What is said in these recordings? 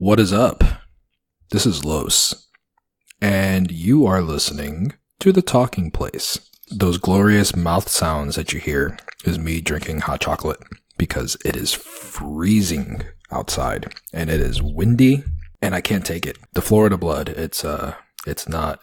What is up? This is Los, and you are listening to The Talking Place. Those glorious mouth sounds that you hear is me drinking hot chocolate because it is freezing outside and it is windy and I can't take it. The Florida blood, it's not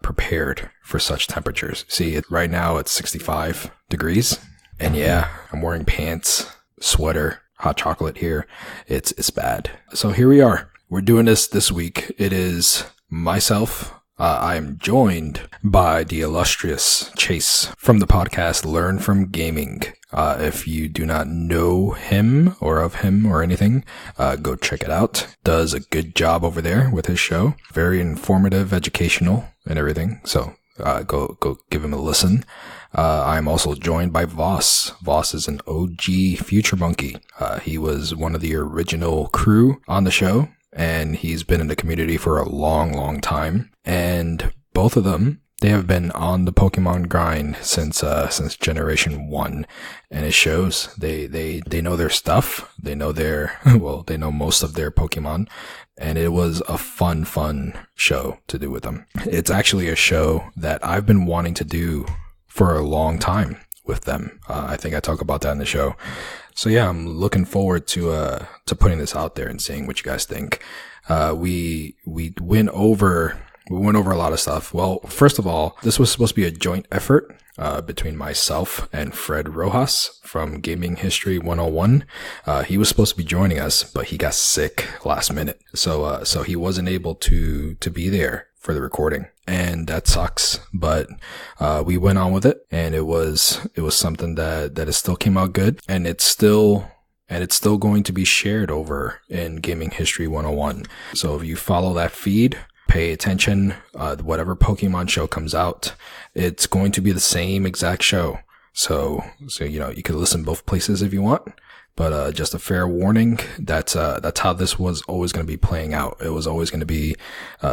prepared for such temperatures. See, right now it's 65 degrees and yeah, I'm wearing pants, sweater, hot chocolate here. It's bad. So here we are. We're doing this week. It is myself. I am joined by the illustrious Chase from the podcast Learn From Gaming. If you do not know him or anything, go check it out. Does a good job over there with his show. Very informative, educational, and everything. So go give him a listen. I'm also joined by Vos. Vos is an OG Future Monkey. He was one of the original crew on the show, and he's been in the community for a long time. And both of them, they have been on the Pokemon grind since Generation 1, and it shows. They know their stuff. They know they know most of their Pokemon, and it was a fun show to do with them. It's actually a show that I've been wanting to do for a long time with them. I think I talk about that in the show. So yeah, I'm looking forward to putting this out there and seeing what you guys think. We went over a lot of stuff. Well, first of all, this was supposed to be a joint effort between myself and Fred Rojas from Gaming History 101. He was supposed to be joining us, but he got sick last minute. So he wasn't able to be there for the recording, and that sucks. But we went on with it, and it was something that it still came out good, and it's still going to be shared over in Gaming History 101. So if you follow that feed, pay attention, whatever Pokemon show comes out, it's going to be the same exact show. So you can listen both places if you want, but just a fair warning, that's how this was always going to be playing out. It was always going to be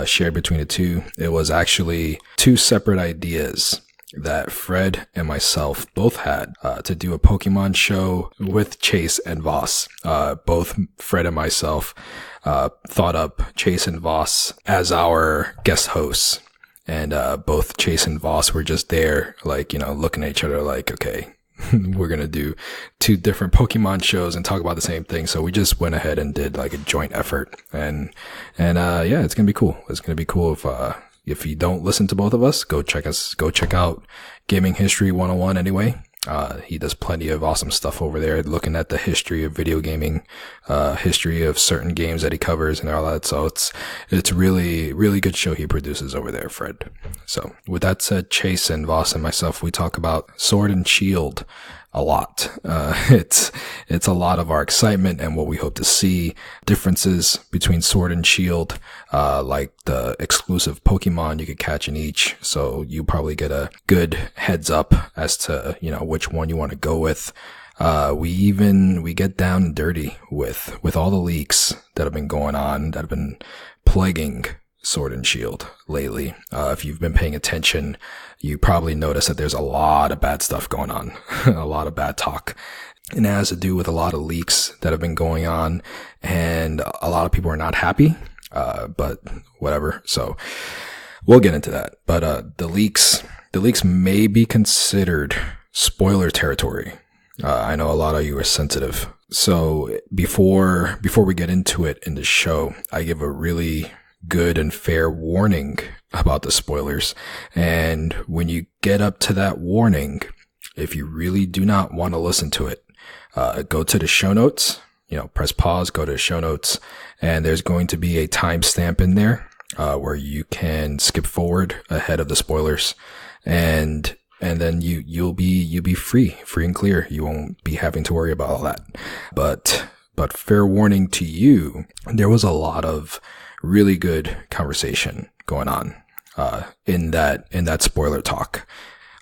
shared between the two. It was actually two separate ideas that Fred and myself both had to do a Pokemon show with Chase and Vos. Both Fred and myself thought up Chase and Vos as our guest hosts, and both Chase and Vos were just there, looking at each other like, okay, we're gonna do two different Pokemon shows and talk about the same thing. So we just went ahead and did like a joint effort, and yeah, it's gonna be cool. It's gonna be cool if you don't listen to both of us, go check out Gaming History 101 anyway. He does plenty of awesome stuff over there, looking at the history of video gaming, history of certain games that he covers and all that. So it's really, really good show he produces over there, Fred. So with that said, Chase and Vos and myself, we talk about Sword and Shield a lot. It's a lot of our excitement and what we hope to see, differences between Sword and Shield, like the exclusive Pokemon you could catch in each. So you probably get a good heads up as to, which one you want to go with. We get down and dirty with all the leaks that have been going on, that have been plaguing Sword and Shield lately. If you've been paying attention, you probably noticed that there's a lot of bad stuff going on, a lot of bad talk. And it has to do with a lot of leaks that have been going on, and a lot of people are not happy, but whatever. So we'll get into that. But the leaks may be considered spoiler territory. I know a lot of you are sensitive. So before we get into it in the show, I give a really good and fair warning about the spoilers. And when you get up to that warning, if you really do not want to listen to it, go to the show notes, press pause, go to the show notes, and there's going to be a timestamp in there, where you can skip forward ahead of the spoilers, and then you'll be free and clear. You won't be having to worry about all that. But fair warning to you, there was a lot of really good conversation going on in that spoiler talk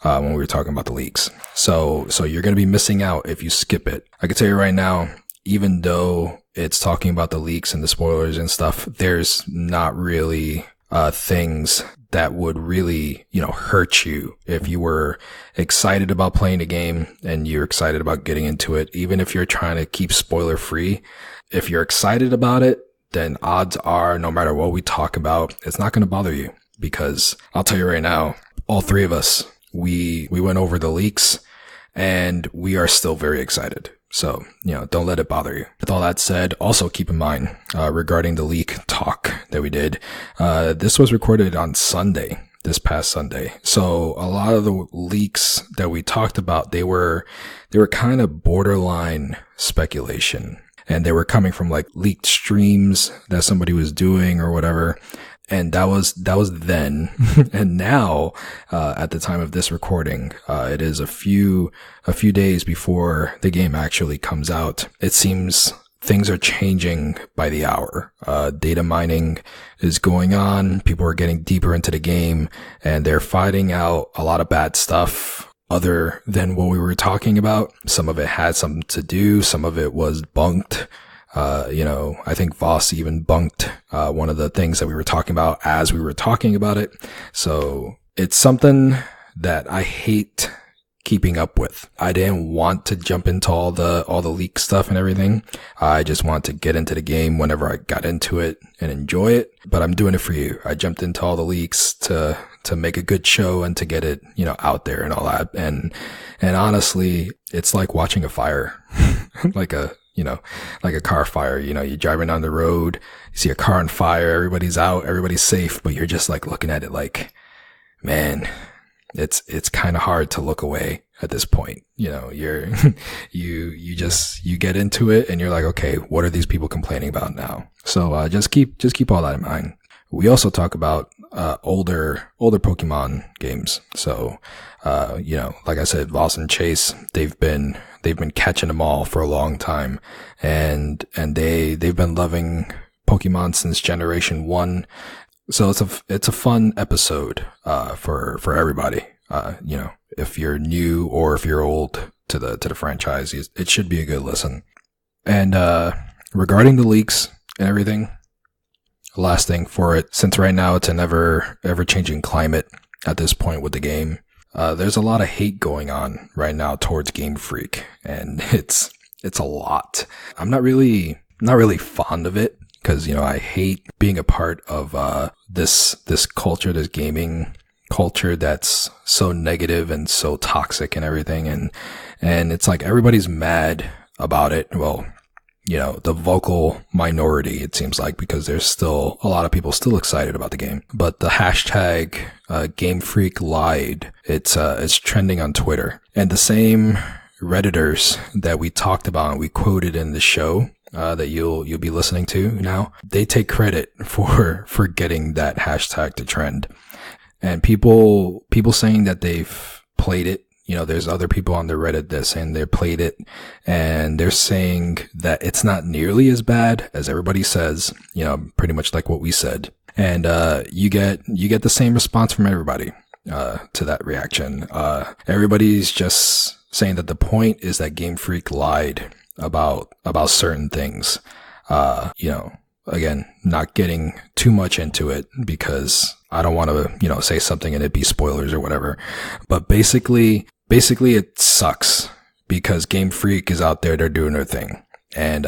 when we were talking about the leaks. So you're going to be missing out if you skip it. I can tell you right now, even though it's talking about the leaks and the spoilers and stuff, there's not really things that would really, hurt you if you were excited about playing the game and you're excited about getting into it. Even if you're trying to keep spoiler free, if you're excited about it, then odds are no matter what we talk about, it's not going to bother you, because I'll tell you right now, all three of us, we went over the leaks and we are still very excited. So, don't let it bother you. With all that said, also keep in mind, regarding the leak talk that we did, this was recorded on Sunday, this past Sunday. So a lot of the leaks that we talked about, they were kind of borderline speculation, and they were coming from like leaked streams that somebody was doing or whatever. And that was then. And now, at the time of this recording, it is a few days before the game actually comes out. It seems things are changing by the hour. Data mining is going on. People are getting deeper into the game, and they're finding out a lot of bad stuff other than what we were talking about. Some of it had something to do. Some of it was bunked. I think Vos even bunked, one of the things that we were talking about as we were talking about it. So it's something that I hate keeping up with. I didn't want to jump into all the leak stuff and everything. I just want to get into the game whenever I got into it and enjoy it. But I'm doing it for you. I jumped into all the leaks to make a good show and to get it, out there and all that. And honestly, it's like watching a fire, like a car fire. You're driving down the road, you see a car on fire, everybody's out, everybody's safe, but you're just like looking at it like, man, it's kind of hard to look away at this point. You get into it and you're like, okay, what are these people complaining about now? So, just keep all that in mind. We also talk about, older Pokemon games. So, like I said, Vos and Chase, they've been catching them all for a long time, and they've been loving Pokemon since Generation 1. So it's a fun episode, for everybody. If you're new or if you're old to the franchise, it should be a good listen. And, regarding the leaks and everything, last thing for it, since right now it's an ever changing climate at this point with the game, there's a lot of hate going on right now towards Game Freak, and it's a lot. I'm not really fond of it, because I hate being a part of this culture, this gaming culture that's so negative and so toxic and everything, and it's like everybody's mad about it. Well, the vocal minority, it seems like, because there's still a lot of people still excited about the game. But the hashtag, Game Freak lied, it's trending on Twitter. And the same Redditors that we talked about and we quoted in the show, that you'll be listening to now, they take credit for getting that hashtag to trend. And people saying that they've played it. There's other people on the Reddit that saying they played it, and they're saying that it's not nearly as bad as everybody says, pretty much like what we said. And, you get the same response from everybody, to that reaction. Everybody's just saying that the point is that Game Freak lied about certain things. Again, not getting too much into it because I don't want to, say something and it be spoilers or whatever. But basically it sucks because Game Freak is out there, they're doing their thing. And,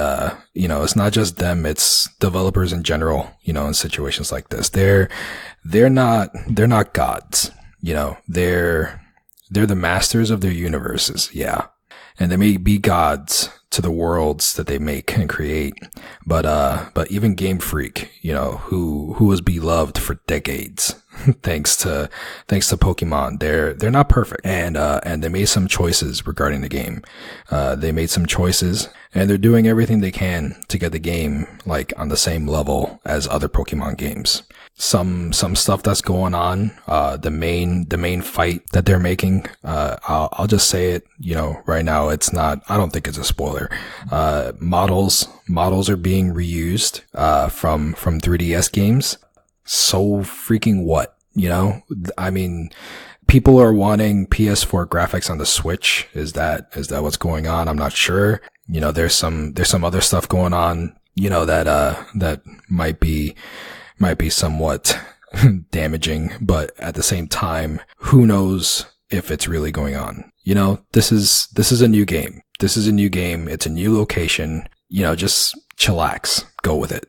it's not just them, it's developers in general, in situations like this. They're not gods, they're the masters of their universes. Yeah. And they may be gods to the worlds that they make and create. But even Game Freak, who was beloved for decades, thanks to Pokémon, they're not perfect. And they made some choices regarding the game. They made some choices and they're doing everything they can to get the game like on the same level as other Pokémon games. Some stuff that's going on, the main fight that they're making, I'll just say it, right now, I don't think it's a spoiler. Models are being reused, from 3DS games. So freaking what, I mean, people are wanting PS4 graphics on the Switch. Is that what's going on? I'm not sure. There's some other stuff going on, that might be somewhat damaging, but at the same time, who knows if it's really going on? This is a new game. It's a new location. Just chillax. go with it.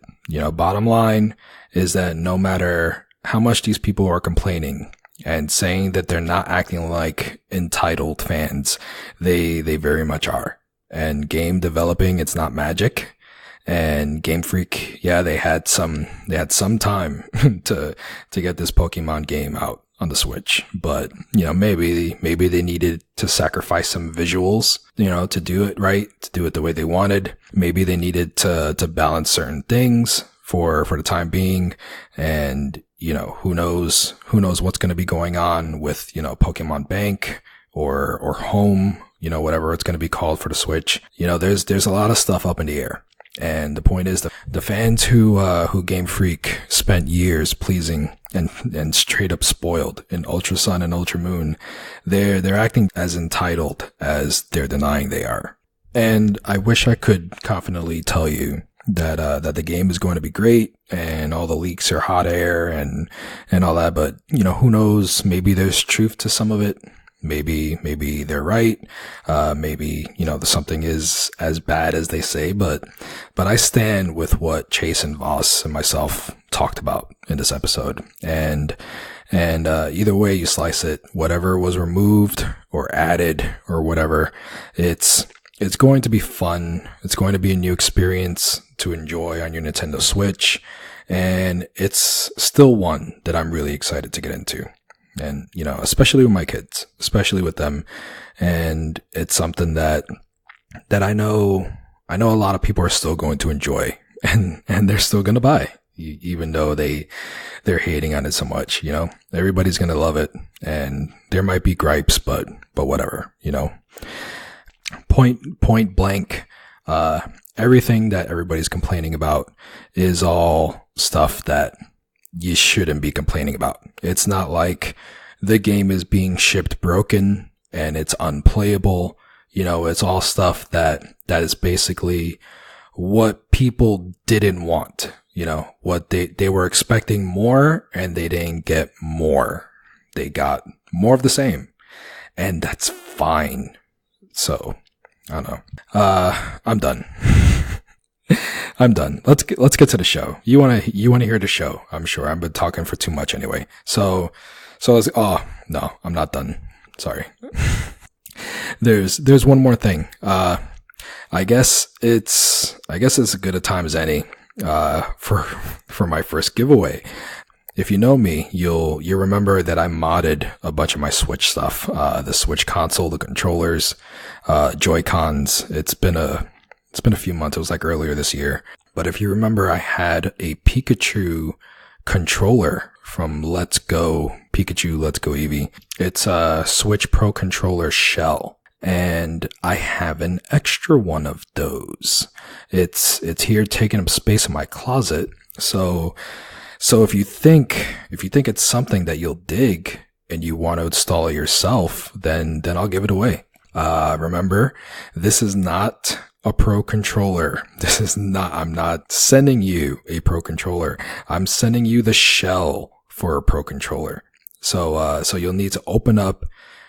Bottom line is that no matter how much these people are complaining and saying that they're not acting like entitled fans, they very much are. And game developing, it's not magic. And Game Freak, yeah, they had some time to get this Pokemon game out on the Switch, but maybe they needed to sacrifice some visuals, to do it right, to do it the way they wanted. Maybe they needed to balance certain things for the time being. And who knows what's going to be going on with Pokemon Bank or Home, whatever it's going to be called for the Switch. There's a lot of stuff up in the air. And the point is, the fans who Game Freak spent years pleasing and straight up spoiled in Ultra Sun and Ultra Moon, they're acting as entitled as they're denying they are. And I wish I could confidently tell you that the game is going to be great and all the leaks are hot air and all that, but who knows? Maybe there's truth to some of it. Maybe they're right. Maybe, something is as bad as they say, but I stand with what Chase and Vos and myself talked about in this episode. And either way you slice it, whatever was removed or added or whatever, it's going to be fun. It's going to be a new experience to enjoy on your Nintendo Switch. And it's still one that I'm really excited to get into. And, especially with my kids, especially with them. And it's something that I know a lot of people are still going to enjoy and they're still going to buy, even though they're hating on it so much, everybody's going to love it. And there might be gripes, but whatever, point blank, everything that everybody's complaining about is all stuff that you shouldn't be complaining about. It's not like the game is being shipped broken and it's unplayable. It's all stuff that is basically what people didn't want. What they were expecting more and they didn't get more. They got more of the same. And that's fine. So, I don't know. I'm done. I'm done. Let's get to the show. You want to hear the show? I'm sure I've been talking for too much anyway. So oh no, I'm not done. Sorry. There's one more thing. I guess it's as good a time as any, for my first giveaway. If you know me, you'll remember that I modded a bunch of my Switch stuff. The Switch console, the controllers, Joy-Cons. It's been a few months. It was like earlier this year. But if you remember, I had a Pikachu controller from Let's Go Pikachu, Let's Go Eevee. It's a Switch Pro controller shell. And I have an extra one of those. It's here taking up space in my closet. So if you think it's something that you'll dig and you want to install it yourself, then I'll give it away. Remember, this is not a Pro controller. I'm not sending you a Pro controller. I'm sending you the shell for a Pro controller. So you'll need to open up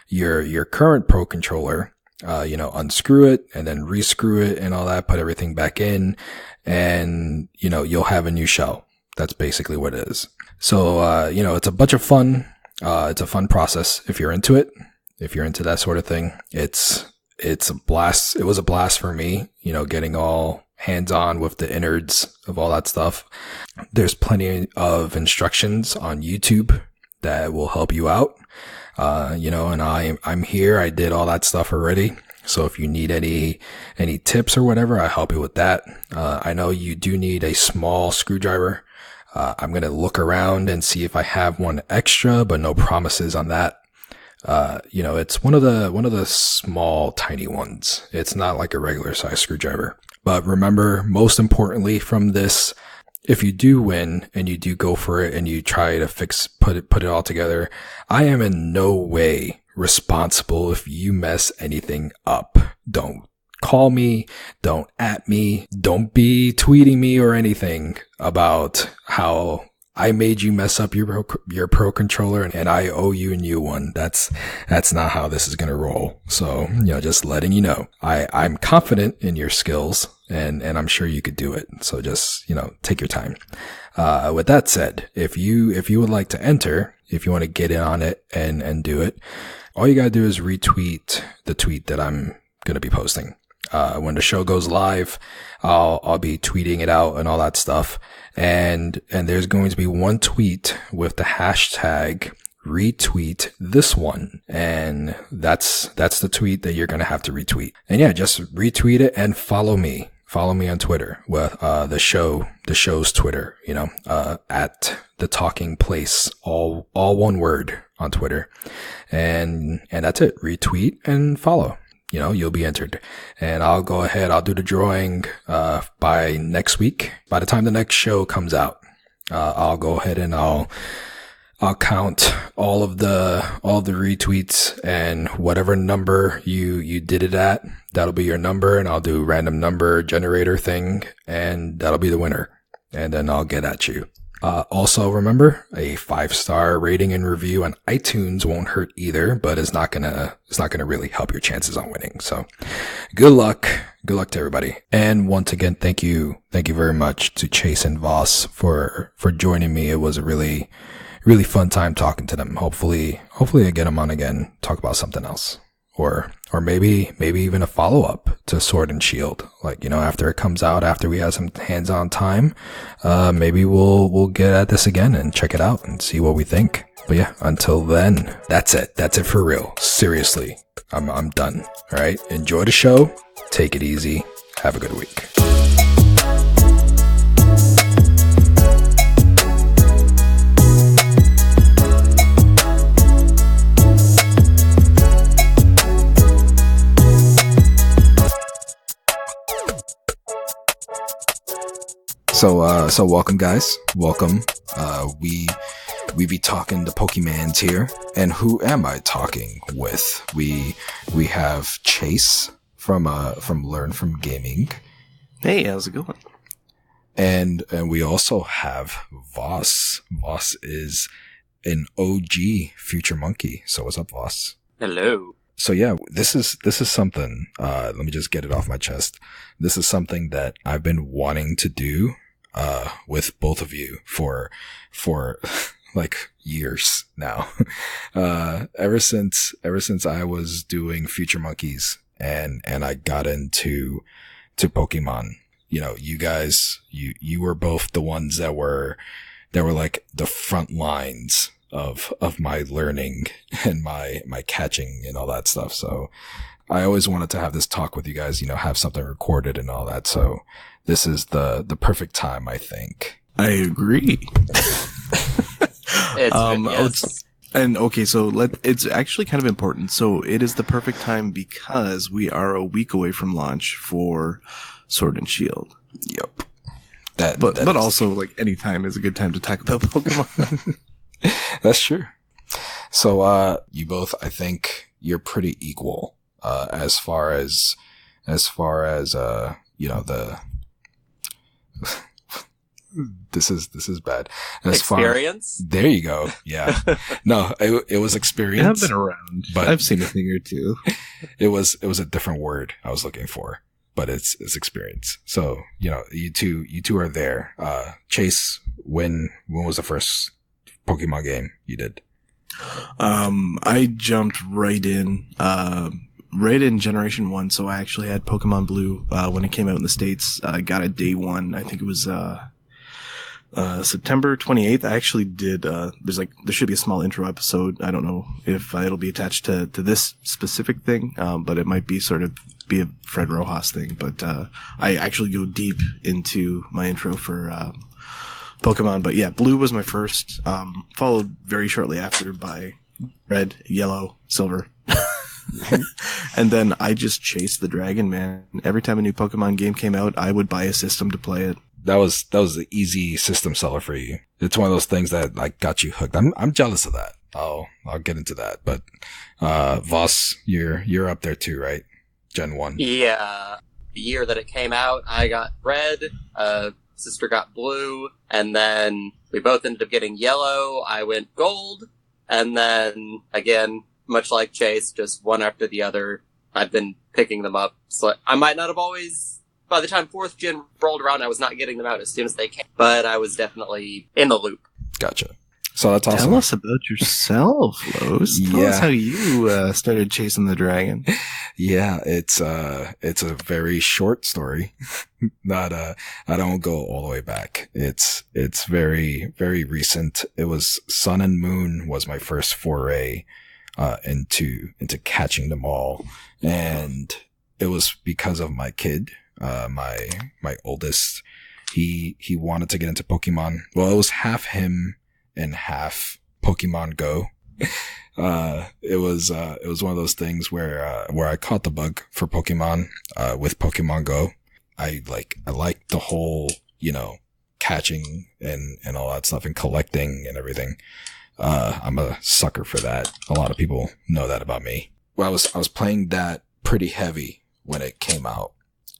your current Pro controller, unscrew it and then rescrew it and all that, put everything back in, and, you'll have a new shell. That's basically what it is. So, it's a bunch of fun. It's a fun process if you're into it. If you're into that sort of thing, it's a blast. It was a blast for me, getting all hands on with the innards of all that stuff. There's plenty of instructions on YouTube that will help you out. And I'm here. I did all that stuff already. So if you need any tips or whatever, I'll help you with that. I know you do need a small screwdriver. I'm going to look around and see if I have one extra, but no promises on that. It's one of the small, tiny ones. It's not like a regular size screwdriver. But remember, most importantly from this, if you do win and you do go for it and you try to put it all together, I am in no way responsible if you mess anything up. Don't call me, don't at me, don't be tweeting me or anything about how I made you mess up your Pro controller and I owe you a new one. That's not how this is going to roll. So, just letting you know. I'm confident in your skills and I'm sure you could do it. So just, take your time. With that said, if you would like to enter, if you want to get in on it and do it, all you gotta do is retweet the tweet that I'm going to be posting. When the show goes live, I'll be tweeting it out and all that stuff. And there's going to be one tweet with the hashtag retweet this one. And that's the tweet that you're going to have to retweet. And yeah, just retweet it and follow me. Follow me on Twitter with, the show's Twitter, at the talking place, all one word on Twitter. And that's it. Retweet and follow. You'll be entered, and I'll go ahead. I'll do the drawing, by next week. By the time the next show comes out, I'll go ahead and I'll count all of the retweets, and whatever number you did it at, that'll be your number, and I'll do random number generator thing, and that'll be the winner. And then I'll get at you. Also remember, a 5-star rating and review on iTunes won't hurt either, but it's not gonna really help your chances on winning. So good luck to everybody. And once again, thank you very much to Chase and Vos for joining me. It was a really, really fun time talking to them. Hopefully I get them on again, talk about something else. Or maybe even a follow-up to Sword and Shield. After it comes out, after we have some hands-on time, maybe we'll get at this again and check it out and see what we think. But yeah, until then, that's it. That's it for real. Seriously, I'm done. All right. Enjoy the show. Take it easy. Have a good week. So welcome guys. Welcome. We be talking to Pokemans here. And who am I talking with? We have Chase from Learn From Gaming. Hey, how's it going? And we also have Vos. Vos is an OG Future Monkey. So what's up, Vos? Hello. So yeah, this is something, let me just get it off my chest. This is something that I've been wanting to do, with both of you for like years now. Ever since I was doing Future Monkeys and I got into Pokemon, you guys, you were both the ones that were like the front lines of my learning and my catching and all that stuff. So I always wanted to have this talk with you guys, have something recorded and all that. So this is the perfect time, I think. I agree. Yes. And okay, so it's actually kind of important. So it is the perfect time because we are a week away from launch for Sword and Shield. Yep. But also, like, any time is a good time to talk about Pokemon. That's true. So, you both, I think you're pretty equal, as far as, the, this is bad. As Experience? There you go. Yeah. No, it was experience. I've been around, but I've seen a thing or two. It was a different word I was looking for, but it's experience. So, you two are there. Chase, when was the first Pokemon game you did? I jumped right in Generation 1. So I actually had Pokemon Blue, when it came out in the States. I got it day one. I think it was, September 28th. I actually did, there should be a small intro episode. I don't know if it'll be attached to this specific thing, but it might be be a Fred Rojas thing. But, I actually go deep into my intro for, Pokemon. But yeah, Blue was my first, followed very shortly after by Red, Yellow, Silver. And then I just chased the dragon, man. Every time a new Pokemon game came out, I would buy a system to play it. That was the easy system seller for you. It's one of those things that like got you hooked. I'm jealous of that. I'll get into that. But Voss, you're up there too, right? Gen 1. Yeah. The year that it came out, I got Red, sister got Blue, and then we both ended up getting Yellow. I went Gold, and then again, much like Chase, just one after the other. I've been picking them up. So I might not have always by the time 4th gen rolled around, I was not getting them out as soon as they came. But I was definitely in the loop. Gotcha. So that's awesome. Tell us about yourself, Los. Tell us how you started chasing the dragon. Yeah, it's a very short story. Not I don't go all the way back. It's very, very recent. It was Sun and Moon was my first foray into catching them all, and it was because of my kid, my oldest. He wanted to get into Pokemon. Well, it was half him and half Pokemon Go. It was one of those things where I caught the bug for Pokemon, with Pokemon Go. I like the whole, catching and all that stuff and collecting and everything. I'm a sucker for that. A lot of people know that about me. Well, I was playing that pretty heavy when it came out.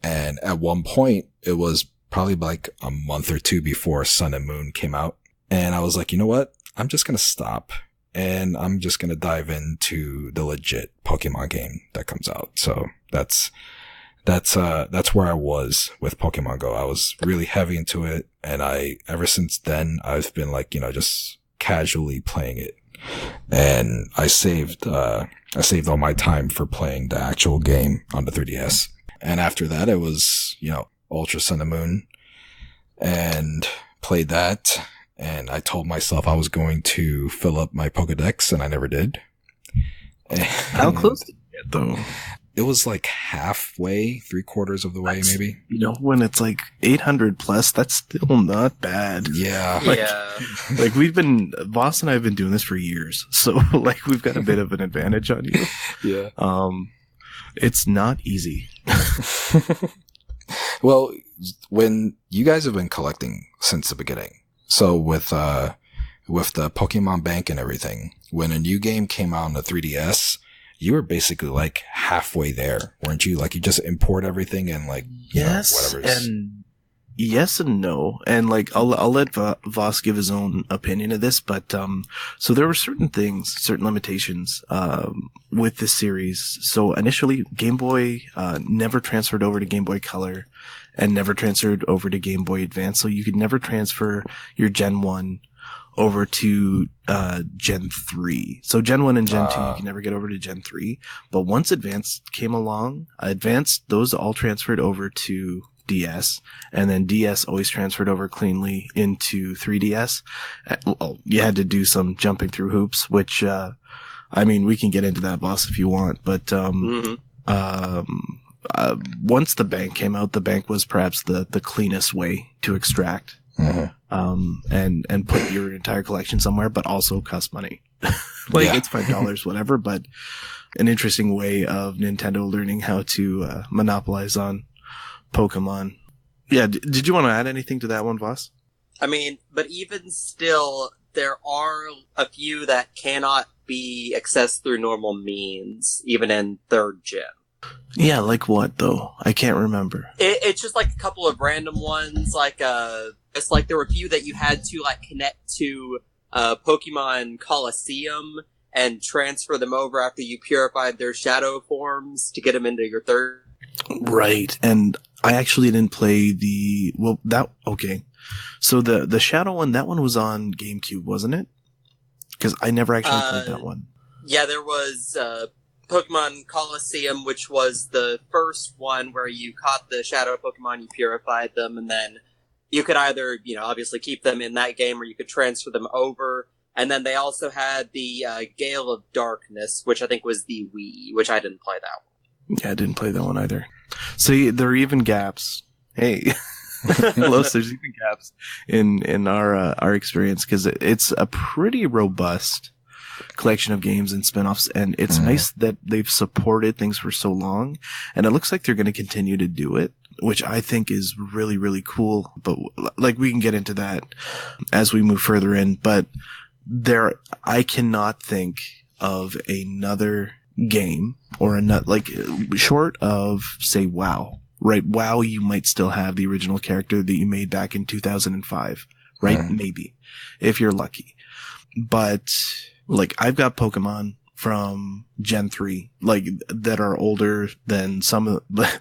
And at one point it was probably like a month or two before Sun and Moon came out. And I was like, you know what? I'm just going to stop and I'm just going to dive into the legit Pokemon game that comes out. So that's where I was with Pokemon Go. I was really heavy into it. And ever since then, I've been like, just casually playing it. And I saved all my time for playing the actual game on the 3DS. And after that, it was, Ultra Sun and Moon, and played that. And I told myself I was going to fill up my Pokedex, and I never did. And how close did you get, though? It was like halfway, 3/4 of the way, maybe. When it's like 800 plus, that's still not bad. Yeah. Like Vos and I have been doing this for years. So like we've got a bit of an advantage on you. Yeah. It's not easy. Well, when you guys have been collecting since the beginning, so with the Pokemon Bank and everything, when a new game came out on the 3DS, you were basically like halfway there, weren't you? Like you just import everything and like, whatever's. And yes and no. And like, I'll let Vos give his own opinion of this, but, so there were certain limitations, with this series. So initially Game Boy, never transferred over to Game Boy Color and never transferred over to Game Boy Advance. So you could never transfer your Gen 1 over to Gen 3. So Gen 1 and Gen 2, you can never get over to Gen 3. But once Advance came along, those all transferred over to DS. And then DS always transferred over cleanly into 3DS. Well, you had to do some jumping through hoops, which, we can get into that, boss, if you want. But once the bank came out, the bank was perhaps the cleanest way to extract. Mm-hmm. And put your entire collection somewhere, but also cost money. It's $5, whatever, but an interesting way of Nintendo learning how to monopolize on Pokemon. Yeah, did you want to add anything to that one, Vos? But even still, there are a few that cannot be accessed through normal means, even in 3rd gen. Yeah, like what, though? I can't remember. It's just like a couple of random ones, it's like there were a few that you had to like connect to Pokemon Coliseum and transfer them over after you purified their shadow forms to get them into your 3rd. Right, and I actually didn't play okay. So the shadow one, that one was on GameCube, wasn't it? Because I never actually played that one. Yeah, there was Pokemon Coliseum, which was the first one where you caught the shadow Pokemon, you purified them, and then you could either, obviously keep them in that game or you could transfer them over. And then they also had the Gale of Darkness, which I think was the Wii, which I didn't play that one. Yeah, I didn't play that one either. So there are even gaps. Hey, Los, there's even gaps in our experience, because it's a pretty robust collection of games and spin-offs, and it's nice that they've supported things for so long, and it looks like they're going to continue to do it, which I think is really, really cool. But we can get into that as we move further in, but I cannot think of another game or another, short of, say, WoW, right? WoW, you might still have the original character that you made back in 2005, right? Maybe, if you're lucky. But I've got Pokemon from Gen 3, like, that are older than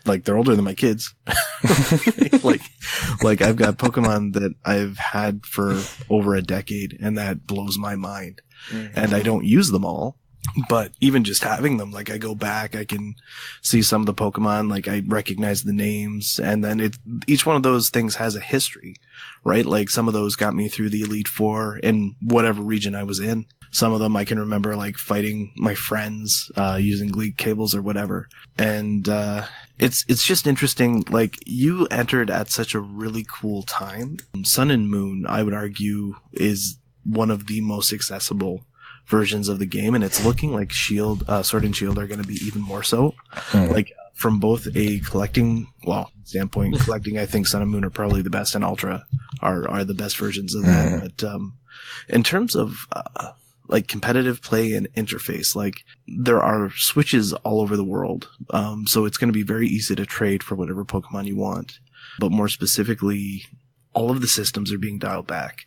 like, they're older than my kids. like I've got Pokemon that I've had for over a decade, and that blows my mind. Mm-hmm. And I don't use them all, but even just having them, like, I go back, I can see some of the Pokemon, like, I recognize the names, and then each one of those things has a history, right? Like, some of those got me through the Elite Four in whatever region I was in. Some of them I can remember, like, fighting my friends, using Gleek cables or whatever. And, it's just interesting. Like, you entered at such a really cool time. Sun and Moon, I would argue, is one of the most accessible versions of the game, and it's looking like Sword and Shield are going to be even more so. Like, from both a collecting standpoint, collecting, I think Sun and Moon are probably the best, and Ultra are the best versions of that. But in terms of like competitive play and interface, like, there are switches all over the world, so it's going to be very easy to trade for whatever Pokemon you want. But more specifically, all of the systems are being dialed back.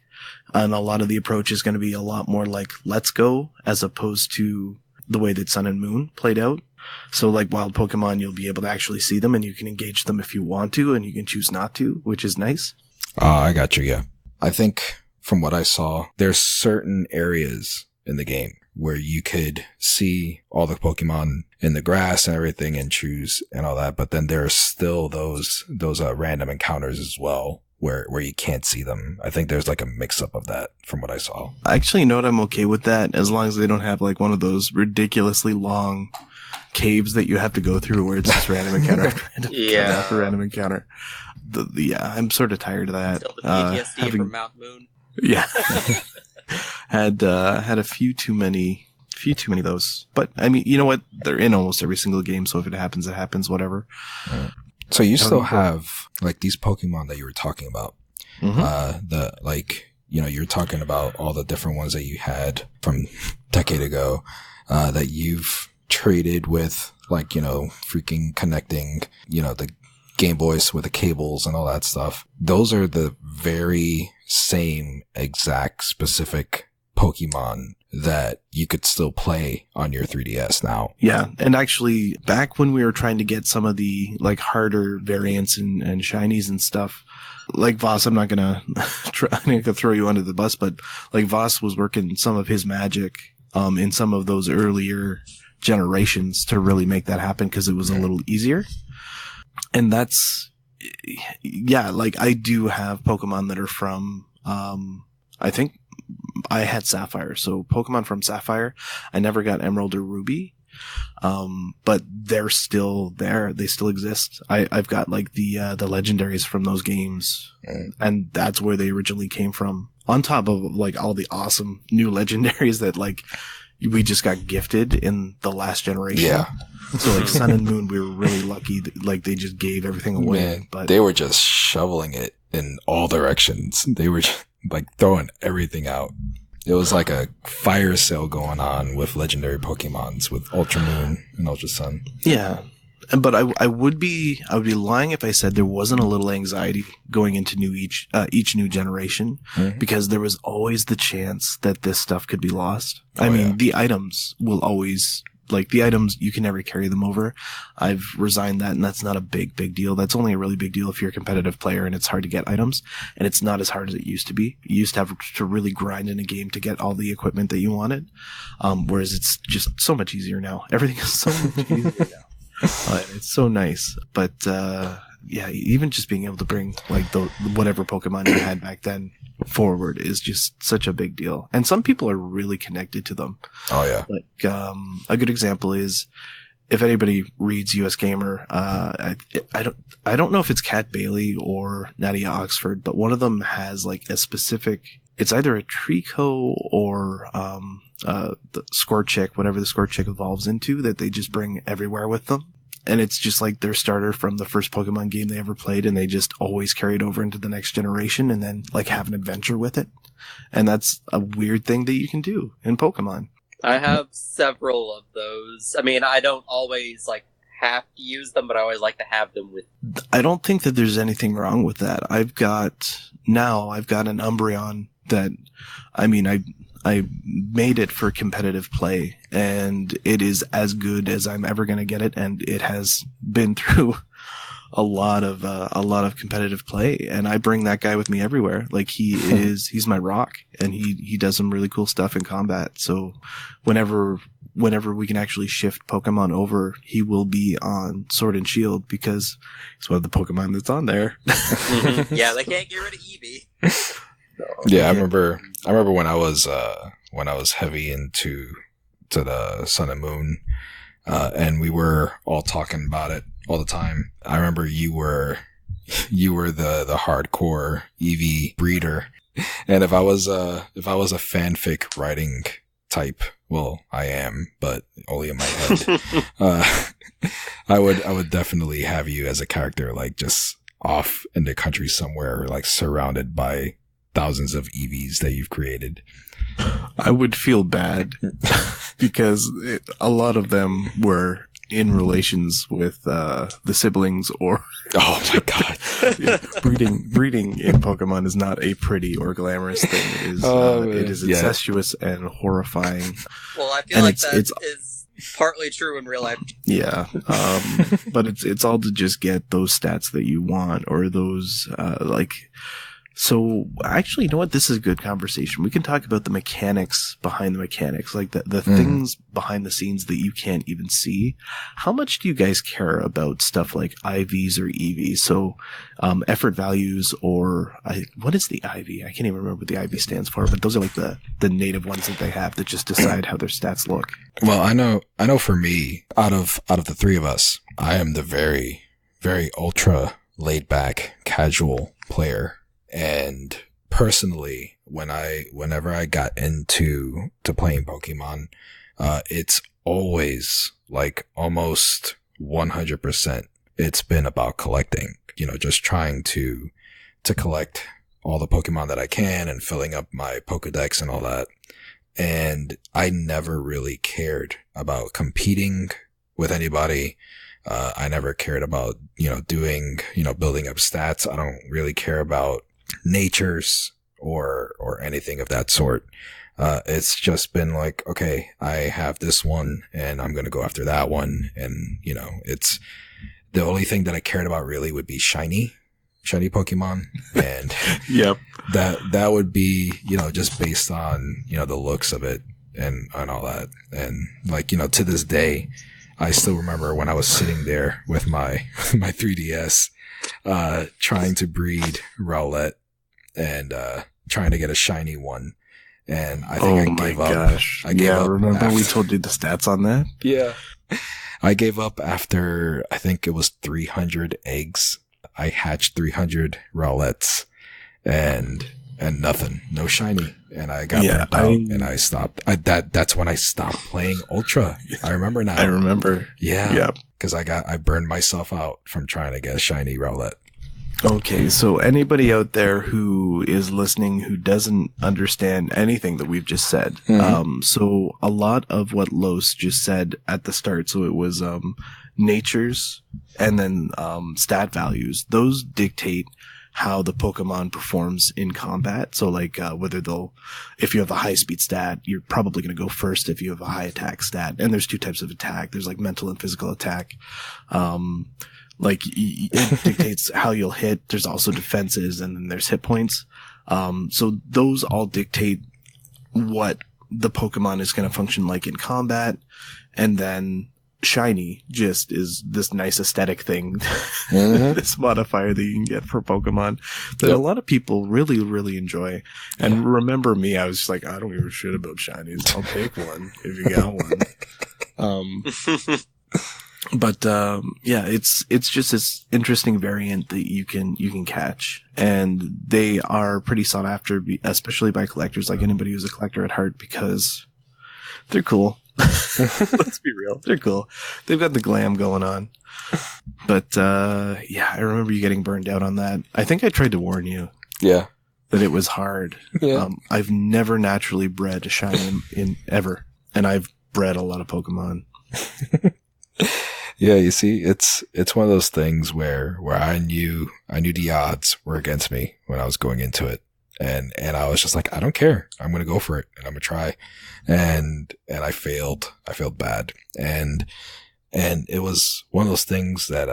And a lot of the approach is going to be a lot more like Let's Go, as opposed to the way that Sun and Moon played out. So, like, wild Pokemon, you'll be able to actually see them, and you can engage them if you want to, and you can choose not to, which is nice. I got you, yeah. I think from what I saw, there's certain areas in the game where you could see all the Pokemon in the grass and everything and choose and all that, but then there's still those random encounters as well, where you can't see them. I think there's like a mix-up of that from what I saw. Actually, you know what? I'm okay with that, as long as they don't have like one of those ridiculously long caves that you have to go through where it's just random encounter after random encounter. I'm sort of tired of that. Still the PTSD from Mount Moon. Yeah. had a few too many of those. But I mean, you know what? They're in almost every single game, so if it happens, it happens, whatever. So you still have like these Pokemon that you were talking about. You're talking about all the different ones that you had from a decade ago, that you've traded with, like, you know, freaking connecting, you know, the Game Boys with the cables and all that stuff. Those are the very same exact specific Pokemon that you could still play on your 3DS now. Yeah, and actually, back when we were trying to get some of the like harder variants and shinies and stuff, like Vos, I'm not gonna throw you under the bus, but like Vos was working some of his magic in some of those earlier generations to really make that happen, because it was a little easier. And that's, yeah, like, I do have Pokemon that are from, I think I had Sapphire. So Pokemon from Sapphire, I never got Emerald or Ruby. But they're still there. They still exist. I've got like the legendaries from those games, and that's where they originally came from. On top of like all the awesome new legendaries that like we just got gifted in the last generation. Yeah. So like Sun and Moon, we were really lucky that, like, they just gave everything away. Man, but they were just shoveling it in all directions. They were just, like, throwing everything out. It was like a fire sale going on with legendary Pokemons with Ultra Moon and Ultra Sun. Yeah. But I would be lying if I said there wasn't a little anxiety going into each new generation, because there was always the chance that this stuff could be lost. The items will always, like, the items, you can never carry them over. I've resigned that, and that's not a big deal. That's only a really big deal if you're a competitive player and it's hard to get items, and it's not as hard as it used to be. You used to have to really grind in a game to get all the equipment that you wanted, whereas it's just so much easier now. Everything is so much easier now. It's so nice. But yeah, even just being able to bring like whatever Pokemon you had back then forward is just such a big deal. And some people are really connected to them. Oh yeah. Like a good example is, if anybody reads US Gamer, I don't know if it's Kat Bailey or Nadia Oxford, but one of them has like a specific, it's either a Trico or the Scorchick, whatever the Scorchick evolves into, that they just bring everywhere with them. And it's just like their starter from the first Pokemon game they ever played, and they just always carry it over into the next generation and then like have an adventure with it. And that's a weird thing that you can do in Pokemon. I have several of those. I mean, I don't always like have to use them, but I always like to have them with. I don't think that there's anything wrong with that. I've got an Umbreon that, I mean, I made it for competitive play, and it is as good as I'm ever going to get it. And it has been through a lot of competitive play, and I bring that guy with me everywhere. Like he's my rock, and he does some really cool stuff in combat. So whenever we can actually shift Pokemon over, he will be on Sword and Shield because it's one of the Pokemon that's on there. Yeah, they can't get rid of Eevee. Yeah, I remember when I was heavy into the Sun and Moon, and we were all talking about it all the time. I remember you were the hardcore Eevee breeder, and if I was a fanfic writing type, well, I am, but only in my head. I would definitely have you as a character, like just off in the country somewhere, like surrounded by thousands of Eevees that you've created. I would feel bad because a lot of them were in relations with the siblings, or oh my god, breeding in Pokemon is not a pretty or glamorous thing. It is incestuous and horrifying. Well, I feel like that is partly true in real life. Yeah, but it's all to just get those stats that you want, or those like. So actually, you know what? This is a good conversation. We can talk about the mechanics behind the mechanics, like the things behind the scenes that you can't even see. How much do you guys care about stuff like IVs or EVs? So, effort values, or what is the IV? I can't even remember what the IV stands for, but those are like the native ones that they have that just decide how their stats look. Well, I know for me, out of the three of us, I am the very, very ultra laid back casual player. And personally, whenever I got into playing Pokemon, it's always like almost 100%. It's been about collecting, just trying to collect all the Pokemon that I can and filling up my Pokedex and all that. And I never really cared about competing with anybody. I never cared about, doing, building up stats. I don't really care about natures or anything of that sort. It's just been like, okay, I have this one and I'm going to go after that one. And, it's the only thing that I cared about really would be shiny Pokemon. And yep, that would be, just based on, the looks of it and all that. And like, to this day, I still remember when I was sitting there with my 3DS, trying to breed Rowlet and trying to get a shiny one, and I think I gave up. Gosh. I gave up. Remember we told you the stats on that? Yeah, I gave up after I think it was 300 eggs. I hatched 300 Rowlets, and nothing, no shiny, and I got burnt out, and I stopped. That's when I stopped playing Ultra. I remember now. I remember. Yeah, because I burned myself out from trying to get a shiny Rowlet. Okay, so anybody out there who is listening who doesn't understand anything that we've just said, so a lot of what Los just said at the start, so it was natures and then stat values, those dictate how the Pokemon performs in combat. So like if you have a high speed stat, you're probably going to go first if you have a high attack stat. And there's two types of attack. There's like mental and physical attack. Like it dictates how you'll hit. There's also defenses, and then there's hit points. So those all dictate what the Pokemon is going to function like in combat. And then shiny just is this nice aesthetic thing, this modifier that you can get for Pokemon that a lot of people really, really enjoy. And remember me, I was just like, I don't give a shit about shinies. I'll take one if you got one. But it's just this interesting variant that you can catch, and they are pretty sought after, especially by collectors, like anybody who's a collector at heart, because they're cool. Let's be real, they're cool. They've got the glam going on. But I remember you getting burned out on that. I think I tried to warn you. Yeah. That it was hard. Yeah. I've never naturally bred a shiny in ever, and I've bred a lot of Pokemon. Yeah, you see, it's one of those things where I knew the odds were against me when I was going into it, And I was just like, I don't care. I'm going to go for it and I'm going to try. And I failed. I failed bad. And it was one of those things that,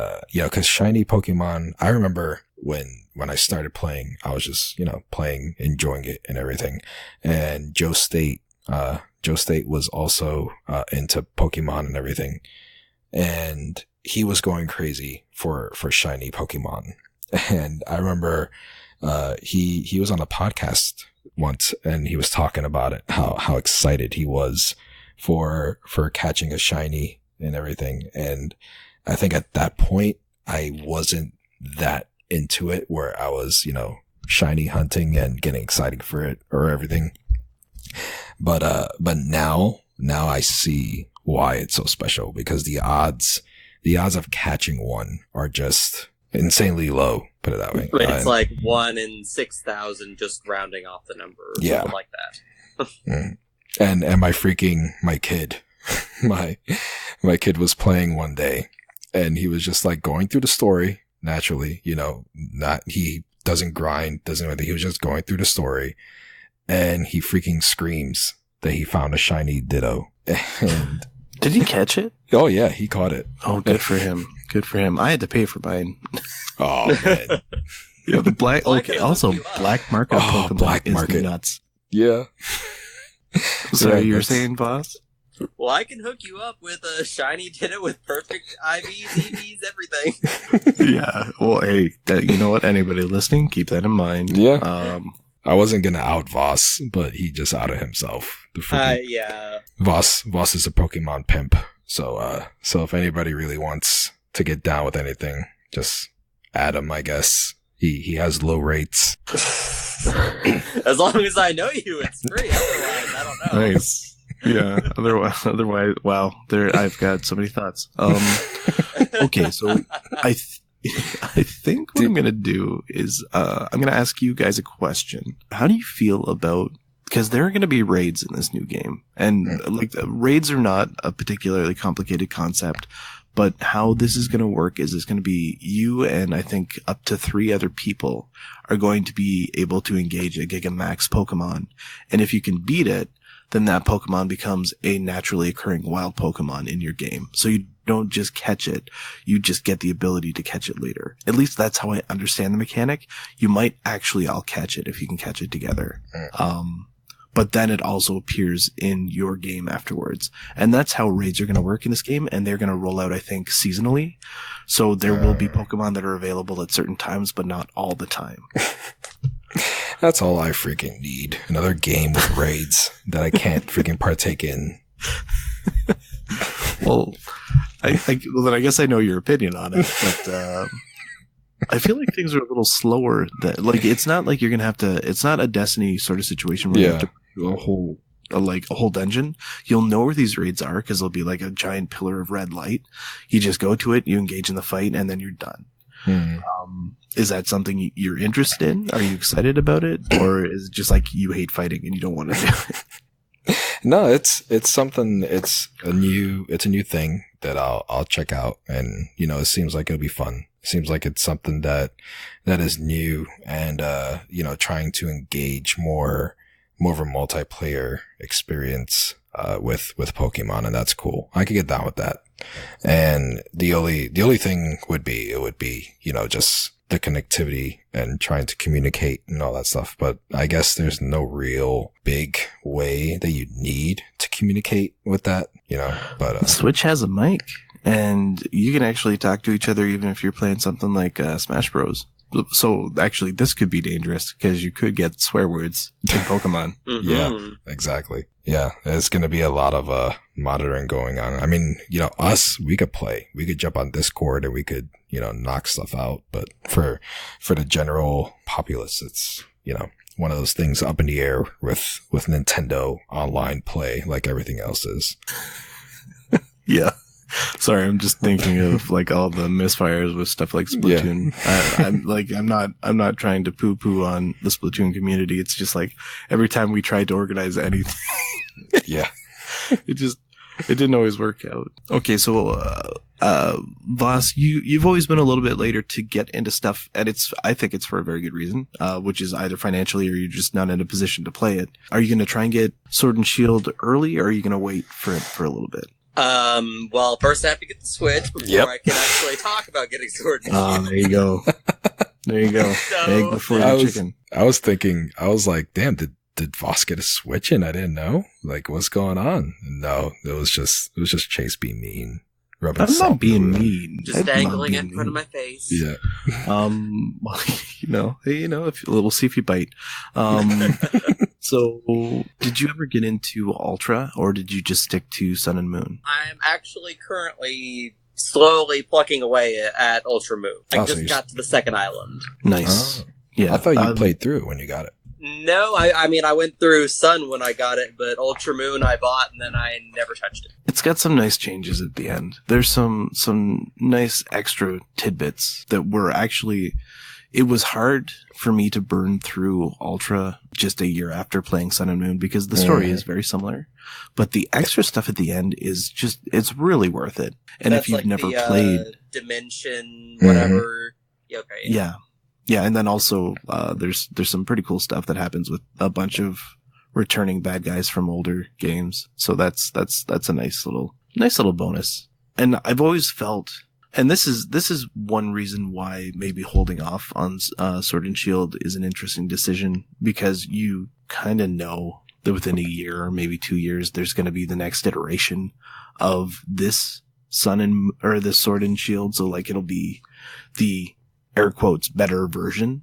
cause shiny Pokemon, I remember when I started playing, I was just, playing, enjoying it and everything. And Joe State was also, into Pokemon and everything. And he was going crazy for shiny Pokemon. And I remember, he was on a podcast once and he was talking about it, how excited he was for catching a shiny and everything. And I think at that point, I wasn't that into it where I was, shiny hunting and getting excited for it or everything. But now I see why it's so special, because the odds of catching one are just insanely low, put it that way. It's like 1 in 6,000, just rounding off the number or something like that. And my kid, my kid was playing one day and he was just like going through the story naturally, he doesn't grind, doesn't anything. He was just going through the story and he freaking screams that he found a shiny Ditto. And did he catch it? Oh yeah, he caught it. Oh, good for him. Good for him. I had to pay for mine. Oh man. The black. Okay. Also, black market Pokemon black is market. nuts. Yeah. Sorry, you were saying, boss? Well, I can hook you up with a shiny Ditto with perfect IVs, EVs, everything. Yeah. Well, hey, you know what? Anybody listening, keep that in mind. Yeah. I wasn't gonna out Voss, but he just outed himself. Yeah. Voss is a Pokemon pimp. So if anybody really wants to get down with anything, just add him, I guess. He has low rates. As long as I know you, it's free. Otherwise, I don't know. Nice. Yeah. Otherwise, wow. I've got so many thoughts. Okay, so I think what I'm gonna do is I'm gonna ask you guys a question. How do you feel about, because there are going to be raids in this new game, and like raids are not a particularly complicated concept, but how this is going to work is it's going to be you and I think up to 3 other people are going to be able to engage a Gigamax Pokemon, and if you can beat it, then that Pokemon becomes a naturally occurring wild Pokemon in your game. So you don't just catch it, you just get the ability to catch it later. At least that's how I understand the mechanic. You might actually all catch it if you can catch it together. But then it also appears in your game afterwards. And that's how raids are going to work in this game. And they're going to roll out, I think, seasonally. So there will be Pokemon that are available at certain times, but not all the time. That's all I freaking need. Another game with raids that I can't freaking partake in. Well, then I guess I know your opinion on it, but I feel like things are a little slower. It's not like you're gonna have to. It's not a Destiny sort of situation where you have to do a whole dungeon. You'll know where these raids are because there'll be like a giant pillar of red light. You just go to it, you engage in the fight, and then you're done. Is that something you're interested in? Are you excited about it, or is it just like you hate fighting and you don't want to do it? No, it's something. It's a new thing that I'll check out, and it seems like it'll be fun. It seems like it's something that is new, and trying to engage more of a multiplayer experience with Pokemon, and that's cool. I could get down with that. And the only thing would be just the connectivity and trying to communicate and all that stuff. But I guess there's no real big way that you need to communicate with that, but Switch has a mic and you can actually talk to each other even if you're playing something like Smash Bros. So actually this could be dangerous because you could get swear words in Pokemon. Yeah, exactly. Yeah, there's going to be a lot of monitoring going on. I mean, we could play. We could jump on Discord and we could, knock stuff out. But for the general populace, it's, one of those things up in the air with Nintendo online play like everything else is. Yeah. Sorry, I'm just thinking of like all the misfires with stuff like Splatoon. Yeah. I'm not trying to poo-poo on the Splatoon community. It's just like every time we tried to organize anything, yeah, it didn't always work out. Okay, so Voss, you've always been a little bit later to get into stuff, and I think it's for a very good reason, which is either financially or you're just not in a position to play it. Are you going to try and get Sword and Shield early, or are you going to wait for it for a little bit? Well, first I have to get the Switch before I can actually talk about getting Sword and Shield. There you go. There you go. Egg before the chicken. I was thinking, I was like, damn, did Voss get a Switch and I didn't know? Like, what's going on? No, it was just Chase being mean. I'm not being mean. Just dangling it in front of my face. Yeah. Well, we'll see if you bite. So, did you ever get into Ultra, or did you just stick to Sun and Moon? I'm actually currently slowly plucking away at Ultra Moon. I just got to the second island. Nice. Yeah. I thought you played through it when you got it. No, I mean, I went through Sun when I got it, but Ultra Moon I bought, and then I never touched it. It's got some nice changes at the end. There's some nice extra tidbits that were actually... It was hard for me to burn through Ultra just a year after playing Sun and Moon because the story is very similar. But the extra stuff at the end is just, it's really worth it. And that's if you've like never the, played... Dimension, whatever... Yeah, okay. Yeah. Yeah, and then also, there's some pretty cool stuff that happens with a bunch of returning bad guys from older games. So that's a nice little bonus. And I've always felt... And this is one reason why maybe holding off on Sword and Shield is an interesting decision, because you kind of know that within a year or maybe 2 years there's going to be the next iteration of this this Sword and Shield. So like it'll be the air quotes better version.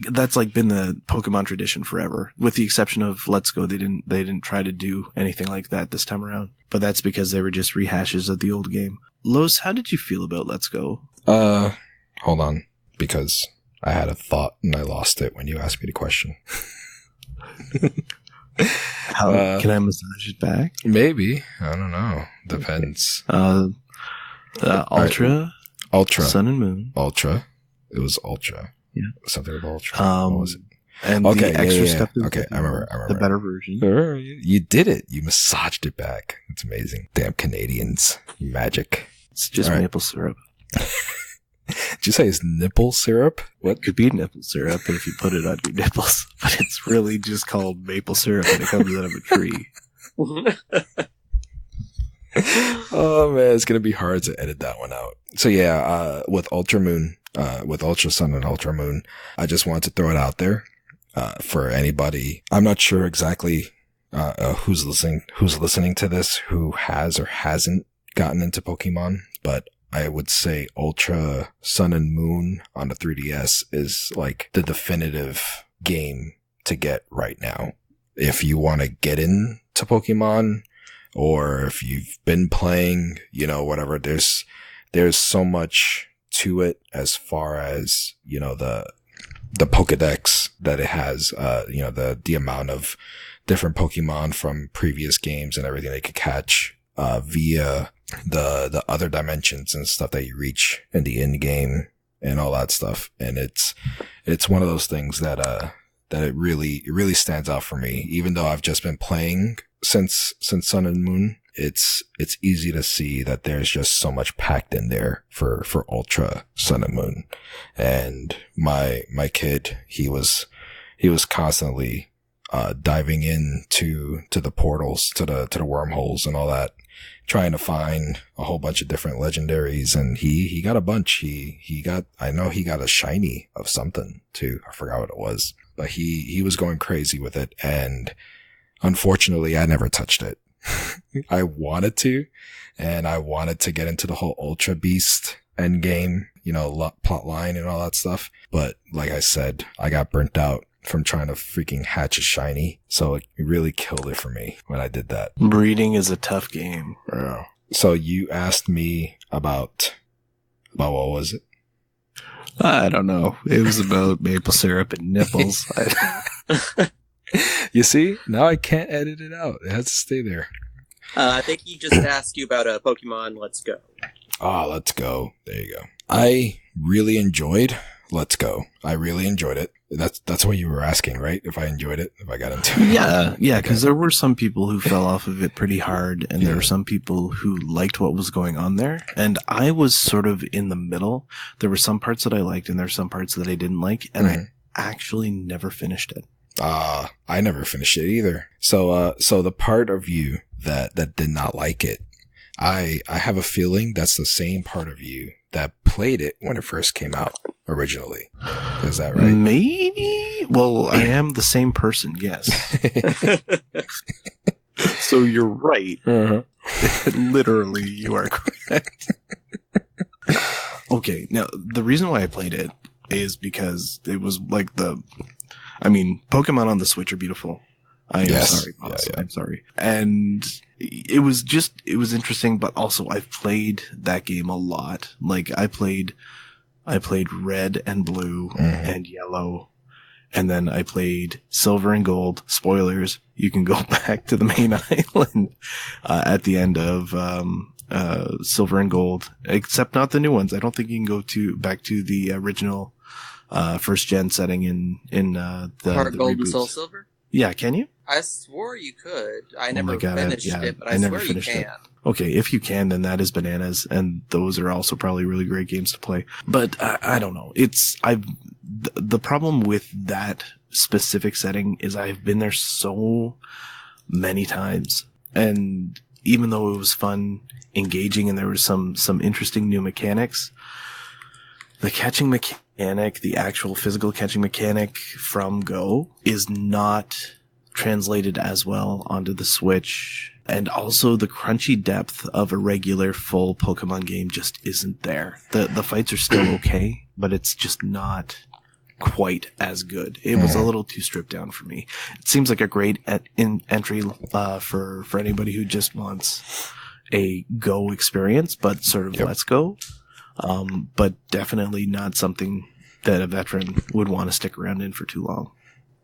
That's like been the Pokemon tradition forever, with the exception of Let's Go. They didn't try to do anything like that this time around, but that's because they were just rehashes of the old game. Los, how did you feel about Let's Go? Hold on, because I had a thought and I lost it when you asked me the question. How can I massage it back? Maybe, I don't know. Depends. Ultra, Sun and Moon, Ultra. It was Ultra. Yeah, something with Ultra. What was it? And okay, the extra stuff. Okay, I remember. The better version. You did it. You massaged it back. It's amazing. Damn Canadians. Magic. It's just maple syrup. Did you say it's nipple syrup? What? It could be nipple syrup if you put it on your nipples, but it's really just called maple syrup and it comes out of a tree. Oh man, it's gonna be hard to edit that one out. So yeah, with Ultra Moon, with Ultra Sun and Ultra Moon, I just wanted to throw it out there for anybody. I'm not sure exactly who's listening to this, who has or hasn't gotten into Pokemon, but I would say Ultra Sun and Moon on the 3DS is like the definitive game to get right now. If you want to get into Pokemon, or if you've been playing, whatever, there's so much to it as far as, the Pokedex that it has, the amount of different Pokemon from previous games and everything they could catch, via the other dimensions and stuff that you reach in the end game and all that stuff. And it's one of those things that it really stands out for me, even though I've just been playing since Sun and Moon. It's easy to see that there's just so much packed in there for Ultra Sun and Moon. And my kid, he was constantly diving into the portals, to the wormholes and all that, trying to find a whole bunch of different legendaries, and he got a bunch. I know he got a shiny of something too. I forgot what it was, but he was going crazy with it, and unfortunately I never touched it. I wanted to, and I wanted to get into the whole Ultra Beast end game, plot line and all that stuff. But like I said, I got burnt out from trying to freaking hatch a shiny. So it really killed it for me when I did that. Breeding is a tough game. Yeah. So you asked me about what was it? I don't know. It was about maple syrup and nipples. You see? Now I can't edit it out. It has to stay there. I think he just asked you about Pokemon Let's Go. Oh, Let's Go. There you go. I really enjoyed Let's Go. I really enjoyed it. That's what you were asking, right? If I enjoyed it, if I got into it. Yeah, because there were some people who fell off of it pretty hard, and there were some people who liked what was going on there, and I was sort of in the middle. There were some parts that I liked, and there were some parts that I didn't like, and I actually never finished it. I never finished it either. So the part of you that did not like it, I have a feeling that's the same part of you that played it when it first came out originally. Is that right? Maybe? Well, I am the same person, yes. So you're right. Literally, you are correct. Okay, now, the reason why I played it is because it was like Pokemon on the Switch are beautiful. I'm sorry, boss. I'm sorry. And it was interesting, but also I've played that game a lot. Like I played Red and Blue and Yellow, and then I played Silver and Gold. Spoilers, you can go back to the main island at the end of Silver and Gold, except not the new ones. I don't think you can go back to the original first gen setting in the Heart Gold reboots. and Soul Silver? Yeah, can you? I swore you could. I never God, finished it, but I never swear you finished can. it. Okay, if you can, then that is bananas, and those are also probably really great games to play. But I don't know. The problem with that specific setting is I've been there so many times, and even though it was fun, engaging, and there was some interesting new mechanics, the catching mechanic, the actual physical catching mechanic from Go, is not translated as well onto the Switch. And also the crunchy depth of a regular full Pokemon game just isn't there. The fights are still okay, but it's just not quite as good. It was a little too stripped down for me. It seems like a great entry for anybody who just wants a Go experience, but sort of Let's Go. But definitely not something that a veteran would want to stick around in for too long.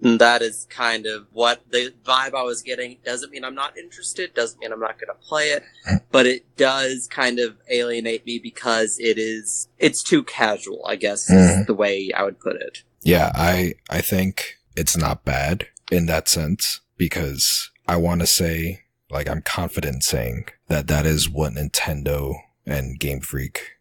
And that is kind of what the vibe I was getting. Doesn't mean I'm not interested, doesn't mean I'm not going to play it, but it does kind of alienate me because it's too casual, I guess, is the way I would put it. Yeah, I think it's not bad in that sense, because I want to say, like, I'm confident saying that is what Nintendo and Game Freak,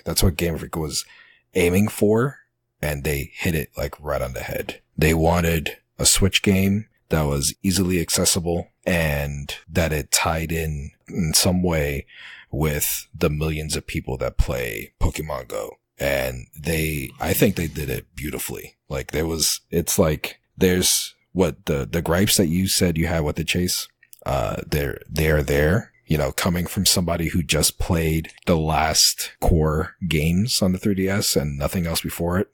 that's what Game Freak was aiming for, and they hit it like right on the head. They wanted a Switch game that was easily accessible and that it tied in some way with the millions of people that play Pokemon Go. And I think they did it beautifully. Like it's like there's what the gripes that you said you had with the Chase, they're there. You know, coming from somebody who just played the last core games on the 3DS and nothing else before it,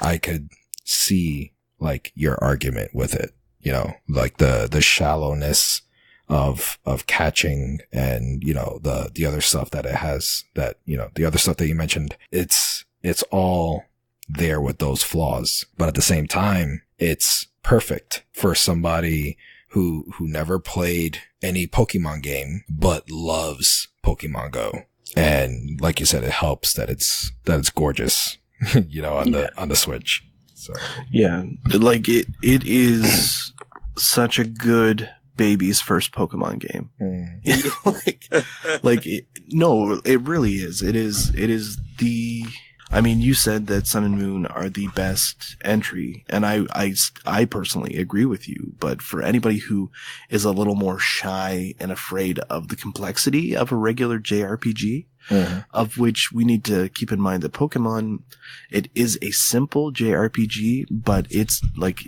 I could see like your argument with it, you know, like the shallowness of catching and, you know, the other stuff that it has, that, you know, the other stuff that you mentioned, it's all there with those flaws. But at the same time, it's perfect for somebody who never played any Pokemon game, but loves Pokemon Go. And like you said, it helps that it's gorgeous, you know, on the Switch. So. Yeah, like it is such a good baby's first Pokemon game. No, it really is. It is I mean, you said that Sun and Moon are the best entry, and I personally agree with you, but for anybody who is a little more shy and afraid of the complexity of a regular JRPG, of which we need to keep in mind that Pokemon, it is a simple JRPG, but it's like,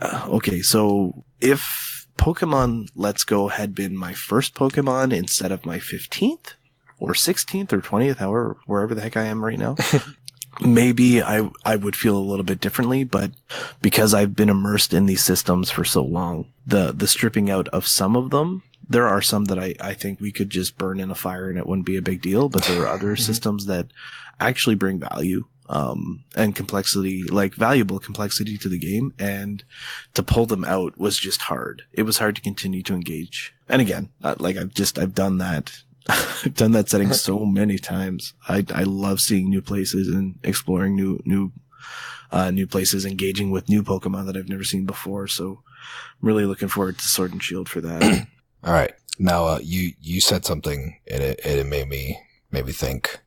okay, so if Pokemon Let's Go had been my first Pokemon instead of my 15th, or 16th or 20th, however, wherever the heck I am right now, maybe I would feel a little bit differently, but because I've been immersed in these systems for so long, the stripping out of some of them, there are some that I think we could just burn in a fire and it wouldn't be a big deal, but there are other systems that actually bring value, and complexity, like valuable complexity to the game, and to pull them out was just hard. It was hard to continue to engage. And again, I've done that. I've done that setting so many times. I love seeing new places and exploring new new places, engaging with new Pokemon that I've never seen before. So I'm really looking forward to Sword and Shield for that. All right. Now, you said something and it made me think,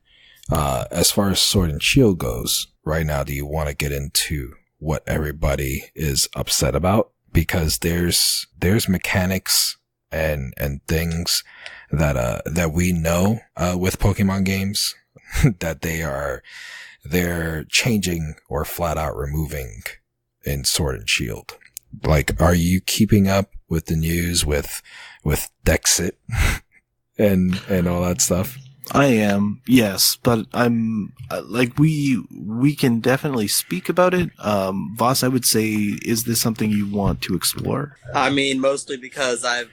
as far as Sword and Shield goes right now, do you want to get into what everybody is upset about? Because there's mechanics and things that we know, with Pokemon games that they're changing or flat out removing in Sword and Shield. Like, are you keeping up with the news with Dexit and all that stuff? I am, yes, but I'm like we can definitely speak about it. Voss, I would say, is this something you want to explore? I mean, mostly because I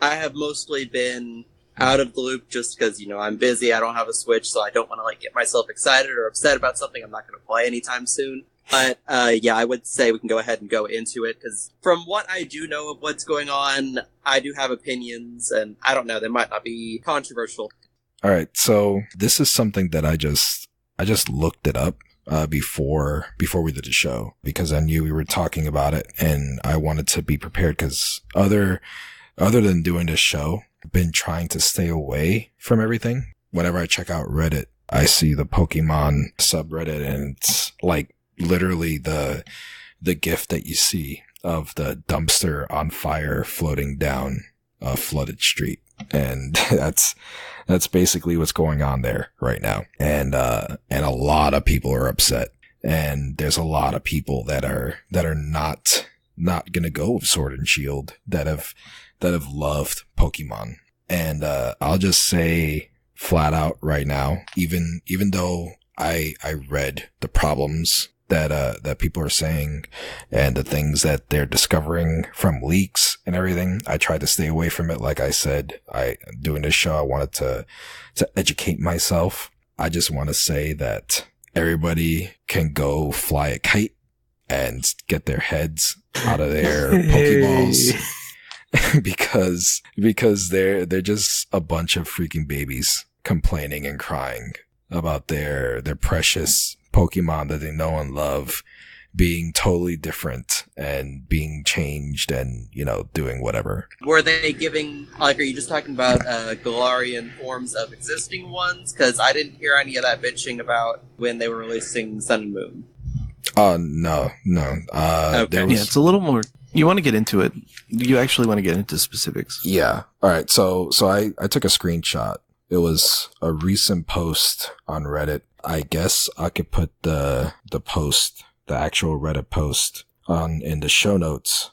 have mostly been out of the loop just because, I'm busy. I don't have a Switch, so I don't want to get myself excited or upset about something I'm not going to play anytime soon. But yeah, I would say we can go ahead and go into it, because from what I do know of what's going on, I do have opinions, and I don't know, they might not be controversial. All right, so this is something that I just looked it up before we did the show, because I knew we were talking about it, and I wanted to be prepared, because other than doing this show, I've been trying to stay away from everything. Whenever I check out Reddit, I see the Pokemon subreddit, and it's like literally the GIF that you see of the dumpster on fire floating down a flooded street. And that's basically what's going on there right now. And a lot of people are upset. And there's a lot of people that are not gonna go with Sword and Shield that have loved Pokemon. And I'll just say flat out right now, even though I read the problems that people are saying and the things that they're discovering from leaks and everything, I tried to stay away from it. Like I said, doing this show, I wanted to educate myself. I just want to say that everybody can go fly a kite and get their heads out of their Pokeballs. because they're just a bunch of freaking babies complaining and crying about their precious Pokemon that they know and love being totally different and being changed and, doing whatever. Were they giving, are you just talking about Galarian forms of existing ones? Because I didn't hear any of that bitching about when they were releasing Sun and Moon. No. Okay. Yeah, it's a little more. You want to get into it. You actually want to get into specifics. Yeah. All right. So I took a screenshot. It was a recent post on Reddit. I guess I could put the post, the actual Reddit post, in the show notes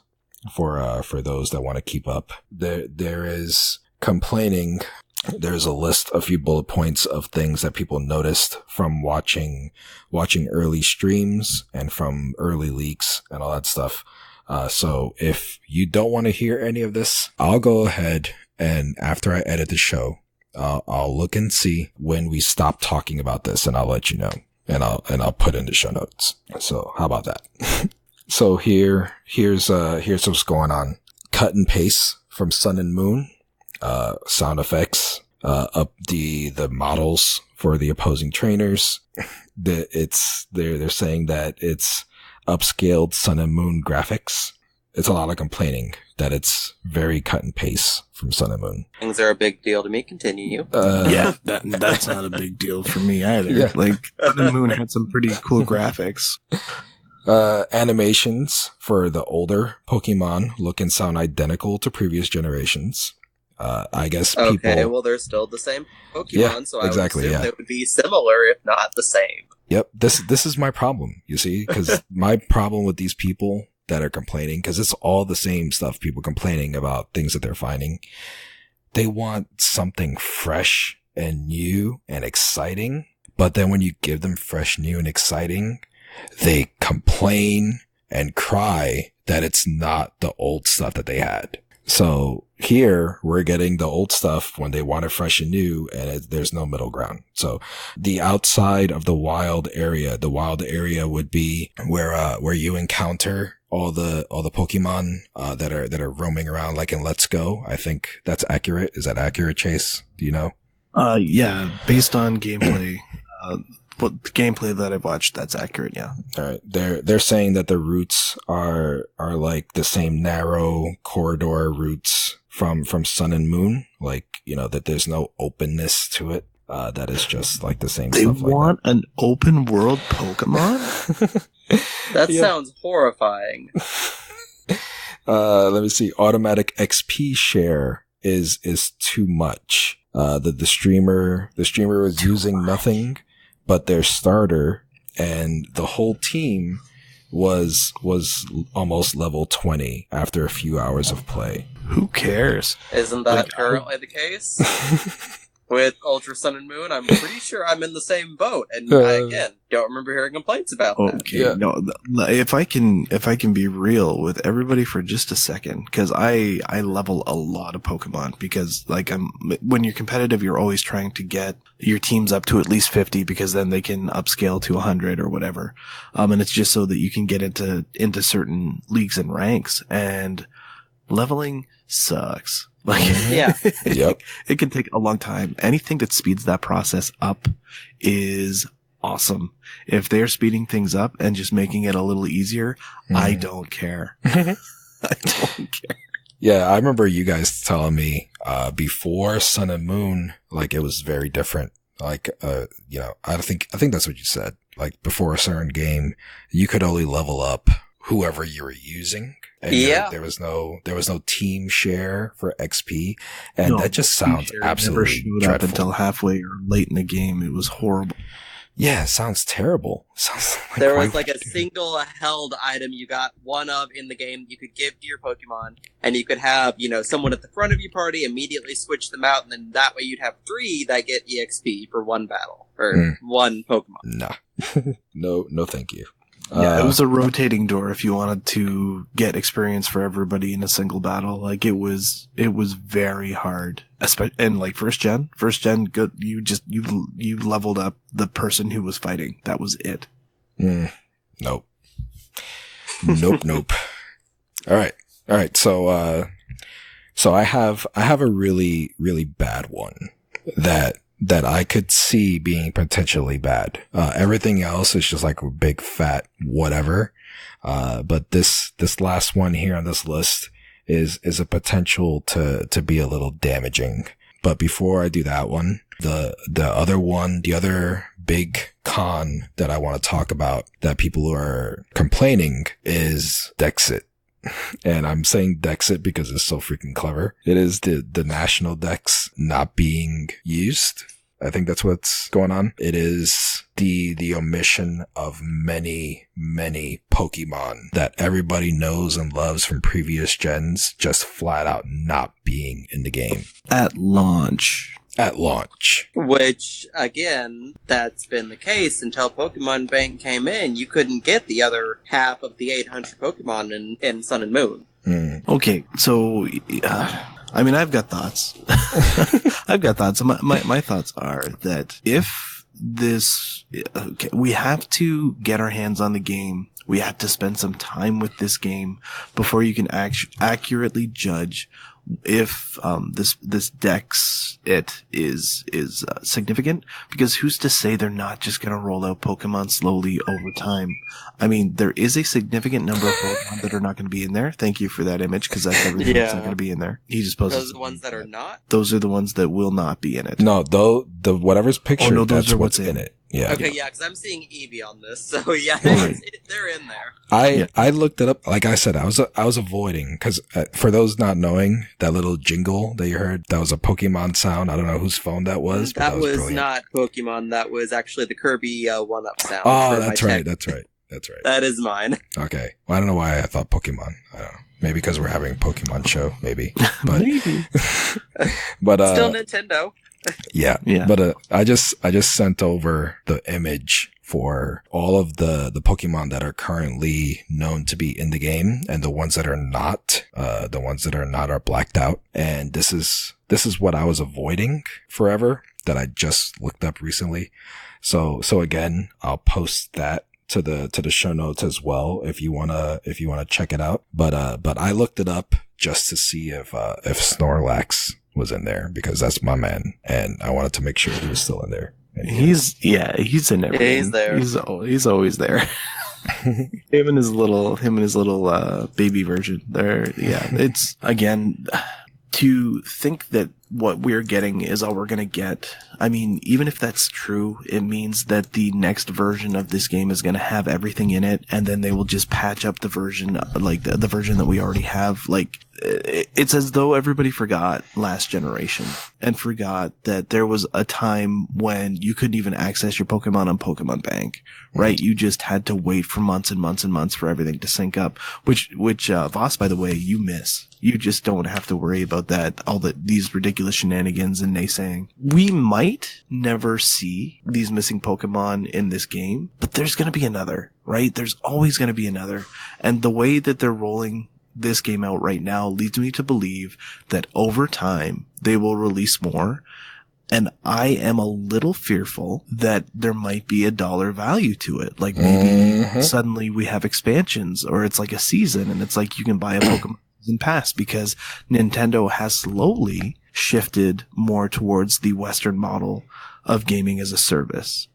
for those that want to keep up. There is complaining. There's a list, a few bullet points of things that people noticed from watching early streams and from early leaks and all that stuff. So if you don't want to hear any of this, I'll go ahead and after I edit the show, I'll look and see when we stop talking about this, and I'll let you know, and I'll put in the show notes. So how about that? So here's what's going on. Cut and paste from Sun and Moon, sound effects, up the models for the opposing trainers. They're saying that it's upscaled Sun and Moon graphics. It's a lot of complaining that it's very cut and paste from Sun and Moon. Things are a big deal to me. Continue. Yeah, that's not a big deal for me either. Yeah. Like, Sun and Moon had some pretty cool graphics. Animations for the older Pokemon look and sound identical to previous generations. I guess people... Okay, well, they're still the same Pokemon, yeah, so I exactly, would assume they would be similar, if not the same. Yep, this is my problem, you see? Because my problem with these people that are complaining, because it's all the same stuff, people complaining about things that they're finding. They want something fresh and new and exciting, but then when you give them fresh, new, and exciting, they complain and cry that it's not the old stuff that they had. So here we're getting the old stuff when they want it fresh and new, and there's no middle ground. So the outside of the wild area would be where you encounter all the Pokemon that are roaming around, like in Let's Go. I think that's accurate. Is that accurate, Chase? Do you know? Yeah, based on gameplay, the gameplay that I've watched, that's accurate. Yeah. All right. They're saying that the routes are like the same narrow corridor routes from Sun and Moon. Like, that there's no openness to it. That is just like the same They stuff like want an open world Pokemon? That sounds horrifying. Let me see. Automatic XP share is too much. The streamer was using nothing but their starter, and the whole team was almost level 20 after a few hours of play. Who cares? Isn't that currently the case? With Ultra Sun and Moon, I'm pretty sure I'm in the same boat, and I, again, don't remember hearing complaints about that. Okay, yeah. No, if I can be real with everybody for just a second, because I level a lot of Pokemon, because when you're competitive, you're always trying to get your teams up to at least 50, because then they can upscale to 100 or whatever, and it's just so that you can get into certain leagues and ranks, and leveling sucks. Yeah. Yep. It can take a long time. Anything that speeds that process up is awesome. If they're speeding things up and just making it a little easier, I don't care. I don't care. Yeah, I remember you guys telling me before Sun and Moon, like, it was very different. Like, I think that's what you said. Like, before a certain game, you could only level up whoever you were using. And there was no team share for XP, and that just sounds absolutely never showed dreadful. up until halfway or late in the game. It was horrible. Yeah, it sounds terrible. Sounds like there was like a single held item you got one of in the game you could give to your Pokemon, and you could have, someone at the front of your party immediately switch them out, and then that way you'd have 3 that get EXP for one battle, or one Pokemon. Nah. No, thank you. Yeah, it was a rotating door if you wanted to get experience for everybody in a single battle. Like, it was very hard. And like first gen, good. You leveled up the person who was fighting. That was it. Nope. Nope. All right. So I have a really, really bad one that I could see being potentially bad. Everything else is just like a big fat whatever. But this last one here on this list is a potential to be a little damaging. But before I do that one, the other big con that I want to talk about that people are complaining is Dexit. And I'm saying Dexit because it's so freaking clever. It is the national Dex not being used. I think that's what's going on. It is the omission of many, many Pokemon that everybody knows and loves from previous gens just flat out not being in the game. At launch. Which, again, that's been the case until Pokemon Bank came in. You couldn't get the other half of the 800 Pokemon in Sun and Moon. Okay, so, I've got thoughts. My thoughts are that if we have to get our hands on the game. We have to spend some time with this game before you can accurately judge if this Dex is significant, because who's to say they're not just going to roll out Pokemon slowly over time? I mean, there is a significant number of Pokemon that are not going to be in there. Thank you for that image, because that's everything that's not going to be in there. He just posted. Those are the ones that are not? Those are the ones that will not be in it. No, though the whatever's pictured, that's what's in it. Yeah. Okay, yeah, because I'm seeing Eevee on this, so yeah, they're in there. I looked it up. Like I said, I was avoiding, because for those not knowing, that little jingle that you heard, that was a Pokemon sound. I don't know whose phone that was. That was not Pokemon. That was actually the Kirby 1-Up sound. Oh, that's right. That's right. That is mine. Okay. Well, I don't know why I thought Pokemon. I don't know. Maybe because we're having a Pokemon show. Maybe. But, maybe. But still Nintendo. Yeah. But I just sent over the image for all of the Pokemon that are currently known to be in the game, and the ones that are not, are blacked out. And this is what I was avoiding forever, that I just looked up recently. So again, I'll post that to the show notes as well if you wanna check it out. But I looked it up just to see if Snorlax was in there, because that's my man, and I wanted to make sure he was still in there. He's in everything. Yeah, he's there. He's always there. him and his little baby version there. Yeah, it's again to think that what we're getting is all we're going to get. I mean, even if that's true, it means that the next version of this game is going to have everything in it, and then they will just patch up the version, like the version that we already have. Like, it's as though everybody forgot last generation and forgot that there was a time when you couldn't even access your Pokemon on Pokemon Bank, right? You just had to wait for months and months and months for everything to sync up, which Voss, by the way, you miss. You just don't have to worry about that, these ridiculous shenanigans and naysaying. We might never see these missing Pokemon in this game, but there's going to be another, right? There's always going to be another. And the way that they're rolling this game out right now leads me to believe that over time they will release more. And I am a little fearful that there might be a dollar value to it. Like maybe suddenly we have expansions, or it's like a season and it's like you can buy a Pokemon season pass, because Nintendo has slowly shifted more towards the Western model of gaming as a service.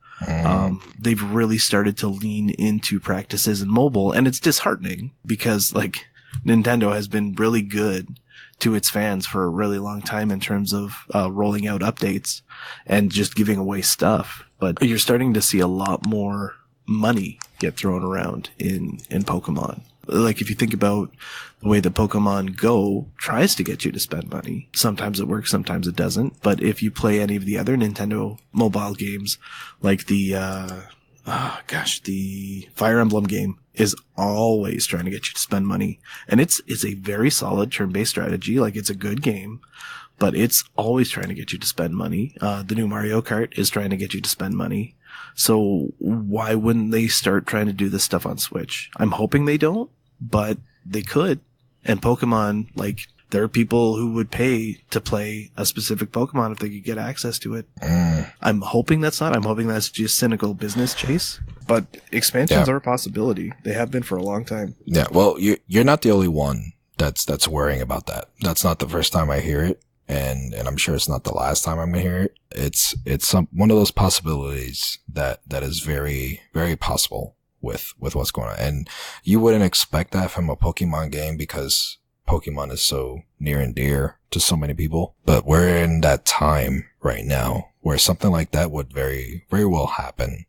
They've really started to lean into practices in mobile, and it's disheartening because like Nintendo has been really good to its fans for a really long time in terms of rolling out updates and just giving away stuff. But you're starting to see a lot more money get thrown around in Pokemon. Like if you think about the way that Pokemon Go tries to get you to spend money, sometimes it works, sometimes it doesn't. But if you play any of the other Nintendo mobile games, like the Fire Emblem game is always trying to get you to spend money. And it's a very solid turn-based strategy. Like it's a good game, but it's always trying to get you to spend money. The new Mario Kart is trying to get you to spend money. So why wouldn't they start trying to do this stuff on Switch? I'm hoping they don't, but they could. And Pokemon, like, there are people who would pay to play a specific Pokemon if they could get access to it. I'm hoping that's not. I'm hoping that's just cynical business, Chase. But expansions are a possibility. They have been for a long time. Yeah, well, you're not the only one that's worrying about that. That's not the first time I hear it, and I'm sure it's not the last time I'm gonna hear it. It's one of those possibilities that is very, very possible with what's going on. And you wouldn't expect that from a Pokemon game because Pokemon is so near and dear to so many people. But we're in that time right now where something like that would very, very well happen.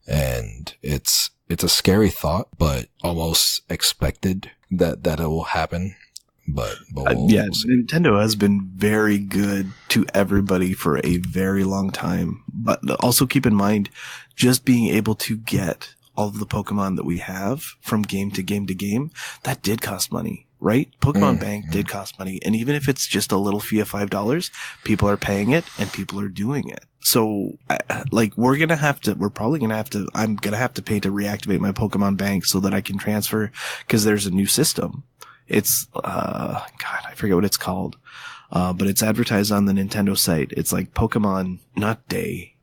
And it's a scary thought, but almost expected that it will happen. But we'll see. Nintendo has been very good to everybody for a very long time. But also keep in mind, just being able to get all of the Pokemon that we have from game to game to game, that did cost money, right? Pokemon Bank did cost money. And even if it's just a little fee of $5, people are paying it and people are doing it. So, like, I'm going to have to pay to reactivate my Pokemon Bank so that I can transfer, because there's a new system. It's, I forget what it's called. But it's advertised on the Nintendo site. It's like Pokemon, not Day.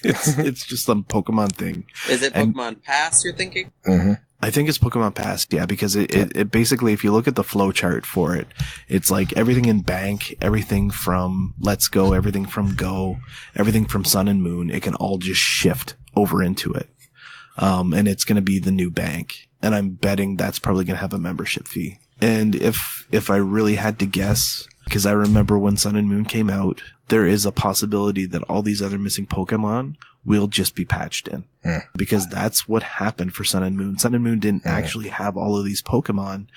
It's just some Pokemon thing. Is it Pokemon Pass you're thinking? I think it's Pokemon Pass, yeah, because it basically, if you look at the flow chart for it, it's like everything in Bank, everything from Let's Go, everything from Go, everything from Sun and Moon, it can all just shift over into it. And it's going to be the new Bank. And I'm betting that's probably going to have a membership fee. And if I really had to guess, because I remember when Sun and Moon came out, there is a possibility that all these other missing Pokemon will just be patched in. Because that's what happened for Sun and Moon. Sun and Moon didn't actually have all of these Pokemon.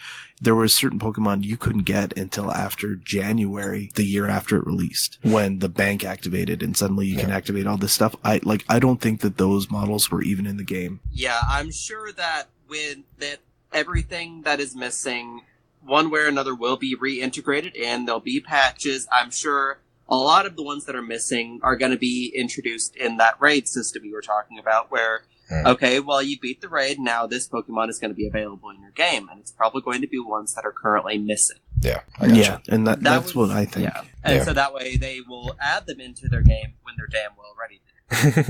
There were certain Pokemon you couldn't get until after January, the year after it released, when the bank activated and suddenly you can activate all this stuff. I don't think that those models were even in the game. Yeah, I'm sure that everything that is missing, one way or another, will be reintegrated and there'll be patches. I'm sure a lot of the ones that are missing are going to be introduced in that raid system you were talking about, where, okay, well, you beat the raid, now this Pokemon is going to be available in your game, and it's probably going to be ones that are currently missing. Yeah, I got you. And that's what I think. Yeah, and so that way they will add them into their game when they're damn well ready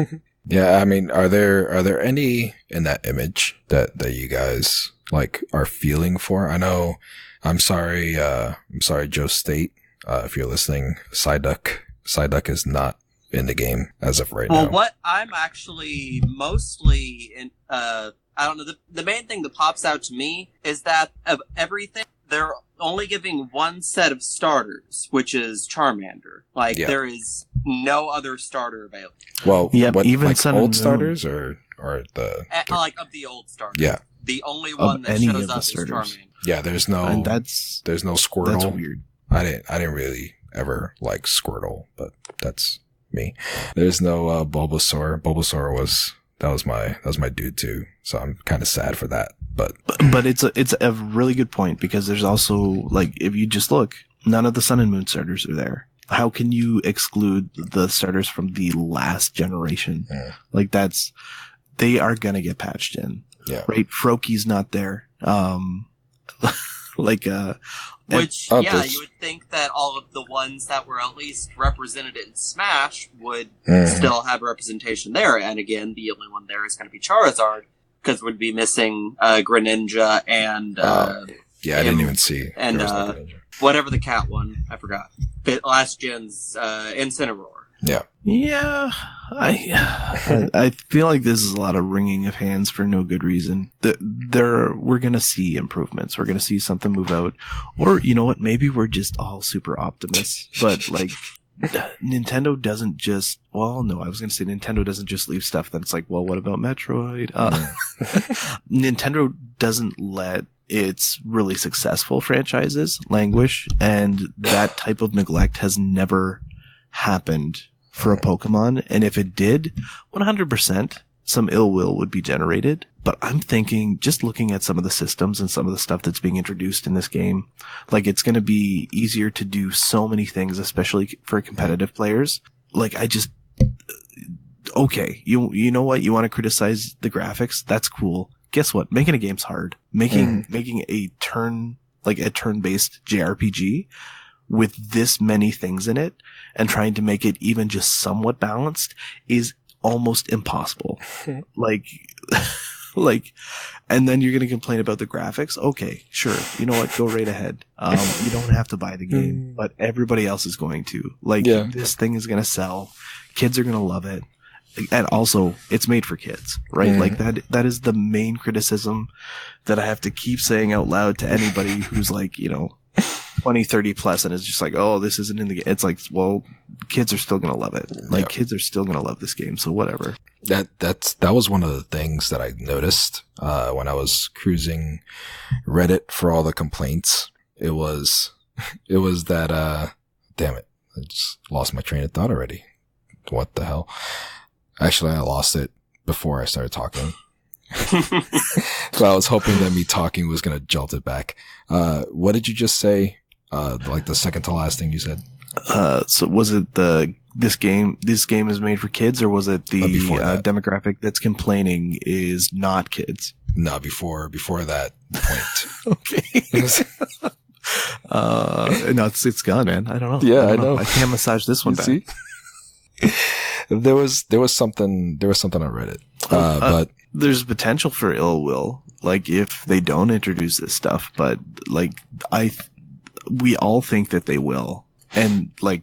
to. Yeah, I mean, are there any in that image that you guys like are feeling for? I know, I'm sorry, Joe State. If you're listening, Psyduck is not in the game as of right Well, now. what I'm actually mostly in, I don't know, the main thing that pops out to me is that of everything, they're only giving one set of starters, which is Charmander. Like, Yeah. there is no other starter available. Well, Yeah, what, even like Sun and old Moon. starters or the Like, of the old starters. yeah. The only one that any shows of the up is starters. Charmander. Yeah, there's no And that's Squirtle. That's weird. I didn't really ever like Squirtle, but that's me. There's no Bulbasaur. Bulbasaur was my dude too. So I'm kind of sad for that. But But it's a really good point, because there's also, like, if you just look, none of the Sun and Moon starters are there. How can you exclude the starters from the last generation? Yeah. Like, they are gonna get patched in. yeah. Right? Froakie's not there. Which, Oh, yeah, there's- you would think that all of the ones that were at least represented in Smash would Mhm. still have representation there. And again, the only one there is going to be Charizard, because we'd be missing Greninja and Yeah, I didn't even see. and, there was no Greninja. whatever the cat one, I forgot. Last gen's Incineroar. Yeah, I feel like this is a lot of wringing of hands for no good reason. We're gonna see improvements. We're gonna see something move out, or you know what? Maybe we're just all super optimists. But like, Nintendo doesn't just. Well, no, I was gonna say Nintendo doesn't just leave stuff that's like, well, what about Metroid? Nintendo doesn't let its really successful franchises languish, and that type of neglect has never happened for a Pokemon. And if it did, 100% some ill will would be generated. But I'm thinking, just looking at some of the systems and some of the stuff that's being introduced in this game, like, it's going to be easier to do so many things, especially for competitive players. Like, okay, you know what? You want to criticize the graphics? That's cool. Guess what? Making a game's hard. Making a turn-based JRPG with this many things in it and trying to make it even just somewhat balanced is almost impossible. like, and then you're going to complain about the graphics. Okay, sure. You know what? Go right ahead. You don't have to buy the game, but everybody else is going to. Like, Yeah. This thing is going to sell. Kids are going to love it. And also, it's made for kids, right? Mhm. Like, that is the main criticism that I have to keep saying out loud to anybody who's like, 20, 30 plus and is just like, oh, this isn't in the game. It's like, well, kids are still going to love it. Like, Yeah. kids are still going to love this game. So whatever. That was one of the things that I noticed when I was cruising Reddit for all the complaints. It was that damn it, I just lost my train of thought already. What the hell? Actually, I lost it before I started talking. So I was hoping that me talking was going to jolt it back. What did you just say? Like the second to last thing you said? So was it this game is made for kids, or was it the Before that. demographic that's complaining is not kids? No, before that point. Okay. No, it's gone, man. I don't know. Yeah, I don't know. I can't massage this one back. See? There was something on Reddit. But There's potential for ill will, like, if they don't introduce this stuff, but like, we all think that they will. And like,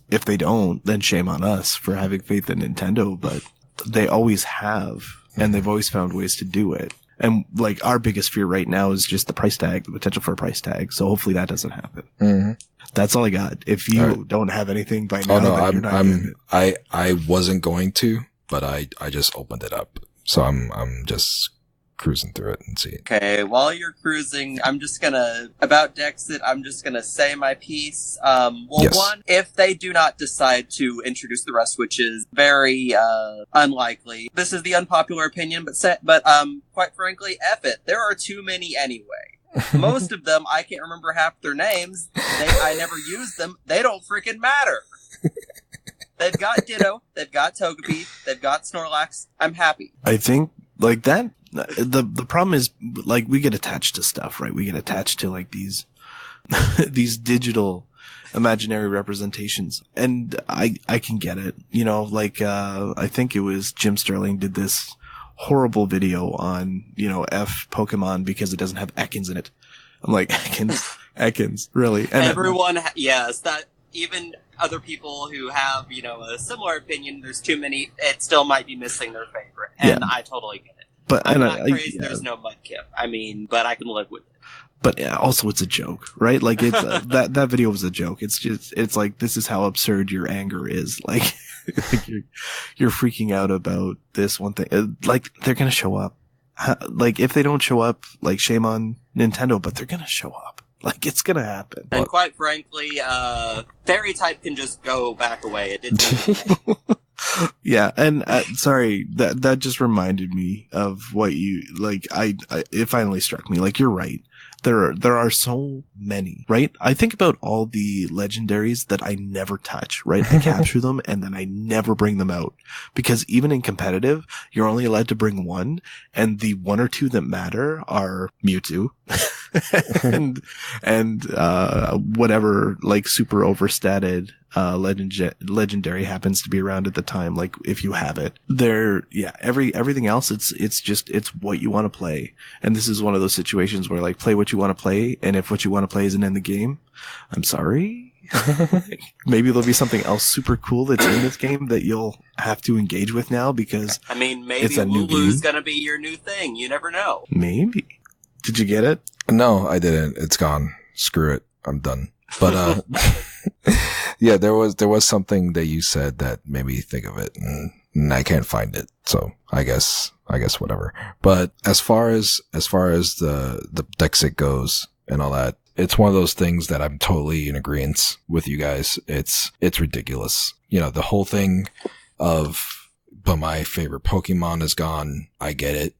if they don't, then shame on us for having faith in Nintendo, but they always have, and they've always found ways to do it. And like, our biggest fear right now is just the price tag, the potential for a price tag. So hopefully that doesn't happen. Mhm. That's all I got. If you All right. don't have anything by now, Oh no, then you're not getting it. I wasn't going to, but I just opened it up. So I'm just cruising through it and see it. Okay, while you're cruising, about Dexit, I'm just gonna say my piece. Yes. One, if they do not decide to introduce the rest, which is very, unlikely, this is the unpopular opinion, but quite frankly, F it. There are too many anyway. Most of them, I can't remember half their names. I never use them. They don't freaking matter. They've got Ditto, they've got Togepi, they've got Snorlax. I'm happy. I think like that. The problem is, like, we get attached to stuff, right? We get attached to like these these digital imaginary representations, and I can get it. Like I think it was Jim Sterling did this horrible video on F Pokemon because it doesn't have Ekans in it. I'm like, Ekans, really? And Everyone, yes, that even other people who have, a similar opinion, there's too many, it still might be missing their favorite. And I totally get it. But I'm not crazy there's no Mudkip. I mean, but I can live with it. But also it's a joke, right? Like it's that video was a joke. It's like, this is how absurd your anger is. Like, you're freaking out about this one thing. Like, they're going to show up. Like, if they don't show up, like, shame on Nintendo, but they're going to show up. Like, it's going to happen. And quite frankly, Fairy type can just go back away. It didn't. Yeah, and sorry, that just reminded me of what you, like, it finally struck me. Like, you're right. There are so many, right? I think about all the legendaries that I never touch, right? I capture them and then I never bring them out, because even in competitive, you're only allowed to bring one, and the one or two that matter are Mewtwo and whatever, like, super overstated legendary happens to be around at the time. Like, if you have it there, everything else, it's what you want to play. And this is one of those situations where, like, play what you want to play, and if what you want to play isn't in the game, I'm sorry. Maybe there'll be something else super cool that's in this game that you'll have to engage with now, because I mean, maybe it's a new Wooloo's game. gonna be your new thing. You never know. Maybe. Did you get it? No, I didn't. It's gone. Screw it. I'm done. But, yeah, there was something that you said that made me think of it, and I can't find it. So I guess whatever. But as far as the Dexit goes and all that, it's one of those things that I'm totally in agreement with you guys. It's ridiculous. The whole thing of, but my favorite Pokemon is gone. I get it,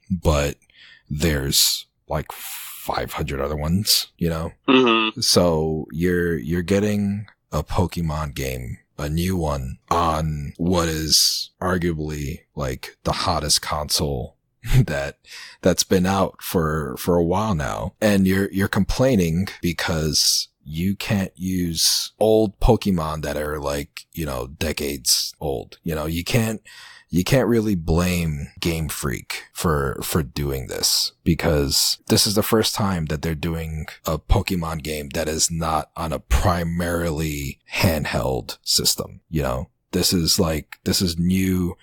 but there's like 500 other ones, Mm-hmm. So you're getting a Pokemon game, a new one, on what is arguably like the hottest console that's been out for a while now. And you're complaining because you can't use old Pokemon that are like, decades old. You can't really blame Game Freak for doing this, because this is the first time that they're doing a Pokemon game that is not on a primarily handheld system. This is new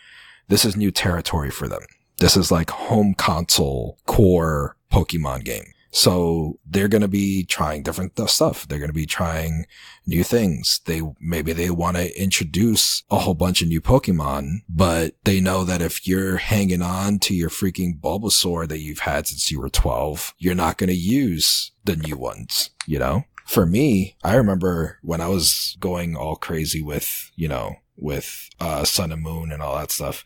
territory for them. This is like home console core Pokemon game. So they're going to be trying different stuff. They're going to be trying new things. Maybe they want to introduce a whole bunch of new Pokemon, but they know that if you're hanging on to your freaking Bulbasaur that you've had since you were 12, you're not going to use the new ones, For me, I remember when I was going all crazy with Sun and Moon and all that stuff.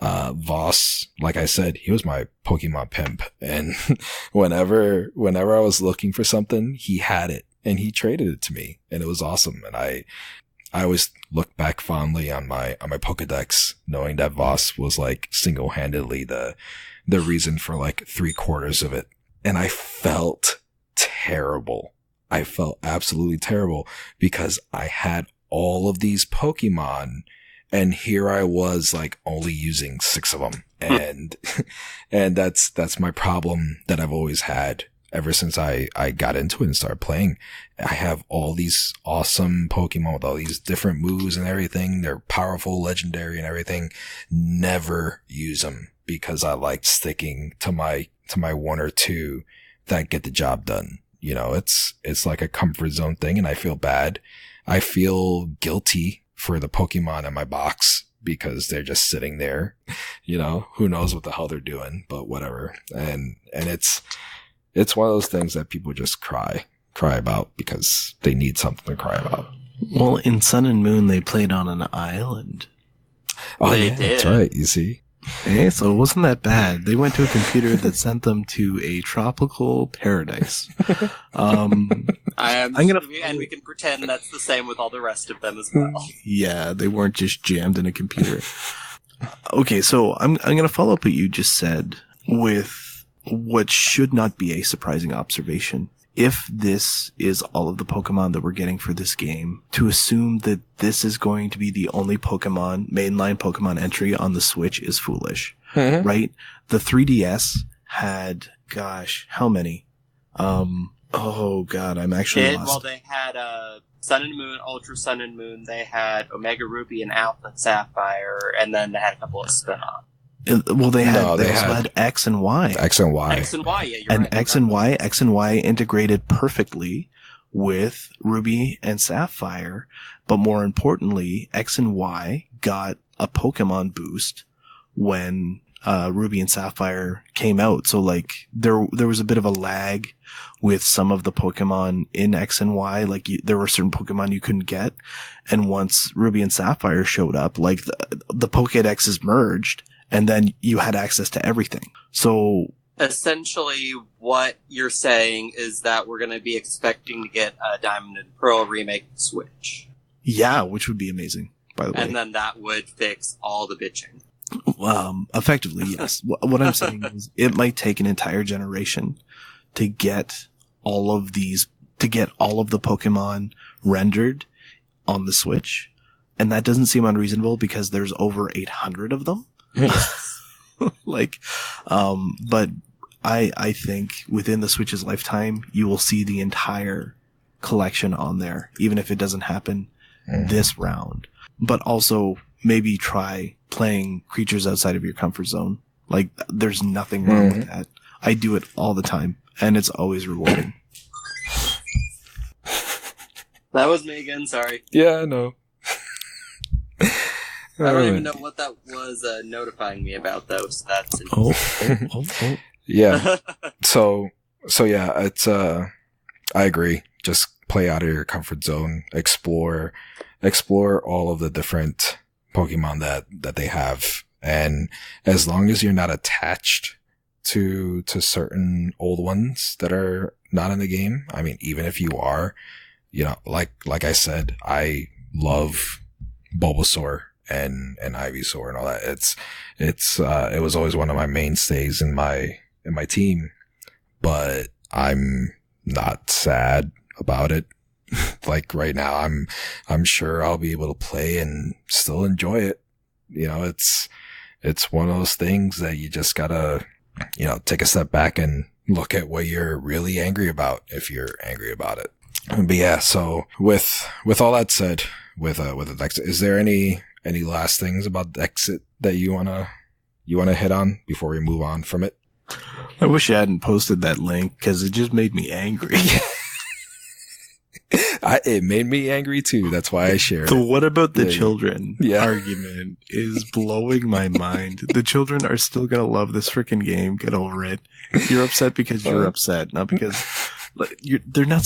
Vos, like I said, he was my Pokemon pimp, and whenever I was looking for something, he had it and he traded it to me, and it was awesome. And I always look back fondly on my Pokedex, knowing that Vos was like single-handedly the reason for like 3/4 of it. And I felt terrible. I felt absolutely terrible, because I had all of these Pokemon, and here I was like only using 6 of them. And that's my problem that I've always had ever since I got into it and started playing. I have all these awesome Pokemon with all these different moves and everything. They're powerful, legendary and everything. Never use them, because I like sticking to my 1 or 2 that get the job done. It's like a comfort zone thing, and I feel bad. I feel guilty for the Pokemon in my box, because they're just sitting there, who knows what the hell they're doing, but whatever. And it's one of those things that people just cry about because they need something to cry about. Well, in Sun and Moon, they played on an island. Oh, They yeah, did. that's right. You see? Hey, so it wasn't that bad. They went to a computer that sent them to a tropical paradise. And gonna- we can pretend that's the same with all the rest of them as well. Yeah, they weren't just jammed in a computer. Okay, so I'm going to follow up what you just said with what should not be a surprising observation. If this is all of the Pokemon that we're getting for this game, to assume that this is going to be the only mainline Pokemon entry on the Switch is foolish, right? The 3DS had, gosh, how many? Oh God, I'm actually lost. Well, they had Sun and Moon, Ultra Sun and Moon, they had Omega Ruby and Alpha Sapphire, and then they had a couple of spin-offs. Well, they also had X and Y. X and Y. X and Y, yeah, you're and right. X and Y integrated perfectly with Ruby and Sapphire. But more importantly, X and Y got a Pokemon boost when Ruby and Sapphire came out. So like there was a bit of a lag with some of the Pokemon in X and Y. Like there were certain Pokemon you couldn't get. And once Ruby and Sapphire showed up, like the Pokédexes merged, and then you had access to everything. So essentially what you're saying is that we're going to be expecting to get a Diamond and Pearl remake Switch. Yeah, which would be amazing, by the way. And then that would fix all the bitching. Effectively, yes. What I'm saying is it might take an entire generation to get all of the Pokemon rendered on the Switch. And that doesn't seem unreasonable because there's over 800 of them. But I think within the Switch's lifetime, you will see the entire collection on there, even if it doesn't happen this round. But also maybe try playing creatures outside of your comfort zone. Like, there's nothing wrong with that. I do it all the time, and it's always rewarding. That was me again, sorry. Yeah, I know. I don't even know what that was notifying me about, though, so that's interesting. Oh. Yeah. So yeah, it's, I agree. Just play out of your comfort zone, explore all of the different Pokemon that they have. And as long as you're not attached to certain old ones that are not in the game, I mean, even if you are, you know, like I said, I love Bulbasaur and Ivysaur and all that. It was always one of my mainstays in my team, but I'm not sad about it. Like right now, I'm sure I'll be able to play and still enjoy it. You know, it's one of those things that you just gotta, you know, take a step back and look at what you're really angry about if you're angry about it. But yeah, so with all that said, with the Dexit, is there any last things about Dexit that you wanna hit on before we move on from it? I wish I hadn't posted that link because it just made me angry. It made me angry too. That's why I shared The it. what about the children argument is blowing my mind. The children are still going to love this freaking game. Get over it. You're upset because you're upset, not because they're not.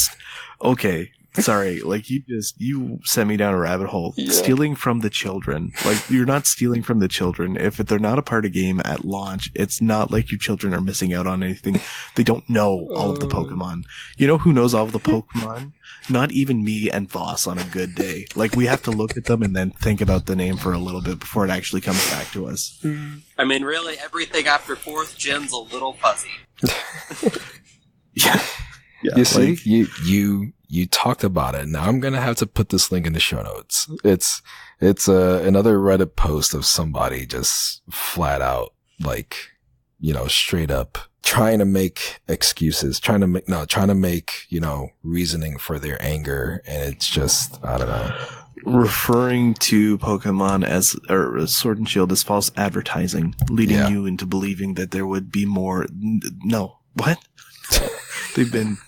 Okay. Sorry. Like you sent me down a rabbit hole. Yeah. Stealing from the children. Like you're not stealing from the children. If they're not a part of game at launch, it's not like your children are missing out on anything. They don't know all of the Pokemon. You know who knows all of the Pokemon? Not even me and Vos on a good day. Like, we have to look at them and then think about the name for a little bit before it actually comes back to us. I mean, really, everything after 4th gen's a little fuzzy. Yeah. You see, you talked about it. Now I'm gonna have to put this link in the show notes. It's another Reddit post of somebody just flat out, like, you know, straight up trying to make excuses, trying to make, you know, reasoning for their anger. And it's just, I don't know. Referring to Pokemon or Sword and Shield as false advertising, leading you into believing that there would be more. No. What? They didn't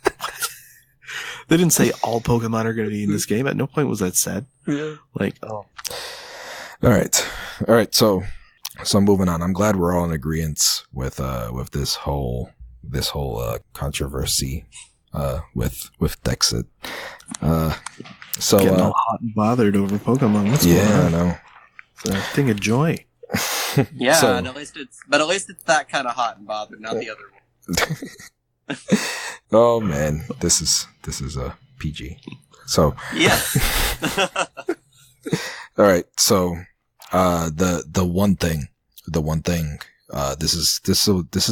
say all Pokemon are going to be in this game. At no point was that said. Yeah. Like, oh. All right. So moving on. I'm glad we're all in agreement with this whole controversy, with Dexit. So getting all hot and bothered over Pokemon. What's going on? I know. It's a thing of joy. Yeah, and at least it's that kind of hot and bothered, not the other one. Oh man, this is a PG. So yes. All right. So the one thing. This is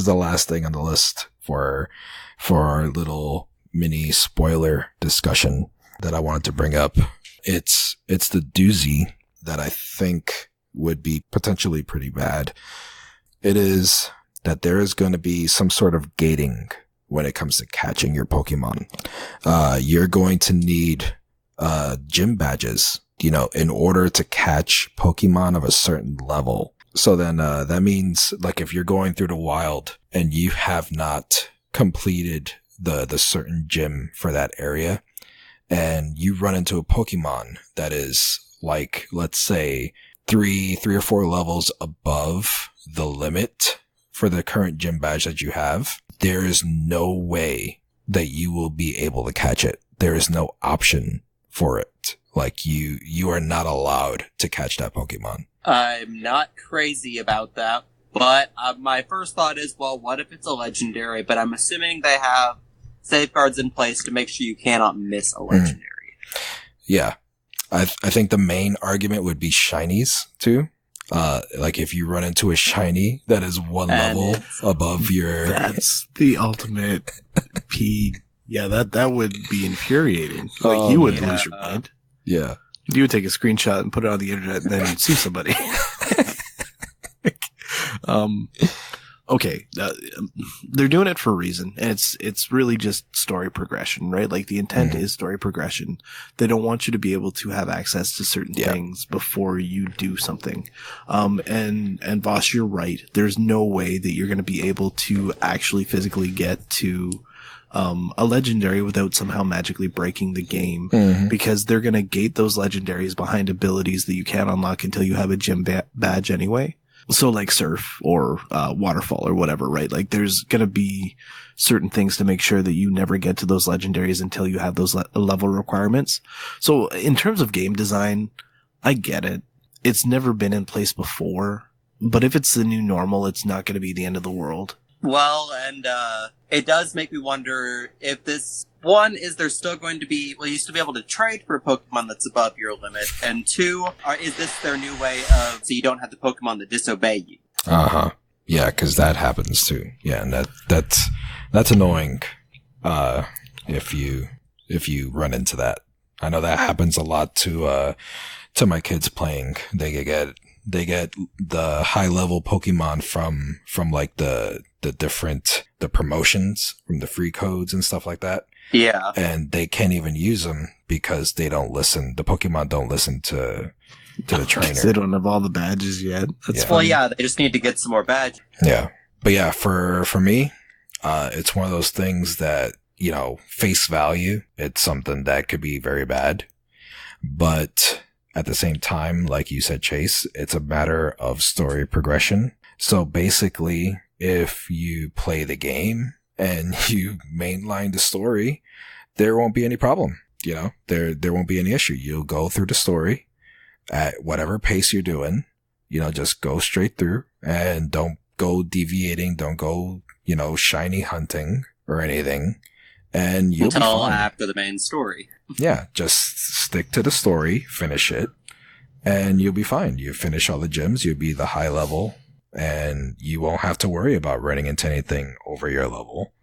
the last thing on the list for our little mini spoiler discussion that I wanted to bring up. It's the doozy that I think would be potentially pretty bad. It is that there is going to be some sort of gating when it comes to catching your Pokemon. You're going to need gym badges, in order to catch Pokemon of a certain level. So then, that means like if you're going through the wild and you have not completed the certain gym for that area and you run into a Pokemon that is like, let's say 3 or 4 levels above the limit for the current gym badge that you have, there is no way that you will be able to catch it. There is no option for it. Like you are not allowed to catch that Pokemon. I'm not crazy about that, but my first thought is, well, what if it's a legendary? But I'm assuming they have safeguards in place to make sure you cannot miss a legendary. Yeah. I think the main argument would be shinies too. Like if you run into a shiny that is one level above your... That's the ultimate P. Yeah, that would be infuriating. Like you would lose your mind. Yeah. You would take a screenshot and put it on the internet and then you'd see somebody. Okay. They're doing it for a reason. And it's really just story progression, right? Like the intent is story progression. They don't want you to be able to have access to certain things before you do something. And Voss, you're right. There's no way that you're going to be able to actually physically get to a legendary without somehow magically breaking the game, because they're going to gate those legendaries behind abilities that you can't unlock until you have a gym badge anyway. So like surf or waterfall or whatever, right? Like there's going to be certain things to make sure that you never get to those legendaries until you have those level requirements. So in terms of game design, I get it. It's never been in place before, but if it's the new normal, it's not going to be the end of the world. Well, and it does make me wonder if this, one, is there still going to be, well, you used to be able to trade for a Pokemon that's above your limit, and 2, is this their new way of, so you don't have the Pokemon that disobey you? Yeah, because that happens too. Yeah, and that's annoying. If you run into that, I know that happens a lot to my kids playing. They get the high level Pokemon from like the promotions, from the free codes and stuff like that. Yeah. And they can't even use them because they don't listen. The Pokemon don't listen to the trainer. They don't have all the badges yet. That's Well, yeah, they just need to get some more badges. Yeah. But yeah, for me, it's one of those things that, face value, it's something that could be very bad. But at the same time, like you said, Chase, it's a matter of story progression. So basically, if you play the game and you mainline the story, there won't be any problem. There won't be any issue. You'll go through the story at whatever pace you're doing, just go straight through and don't go deviating. Don't go, shiny hunting or anything. And you'll be fine. After the main story. Yeah. Just stick to the story, finish it, and you'll be fine. You finish all the gyms. You'll be the high level. And you won't have to worry about running into anything over your level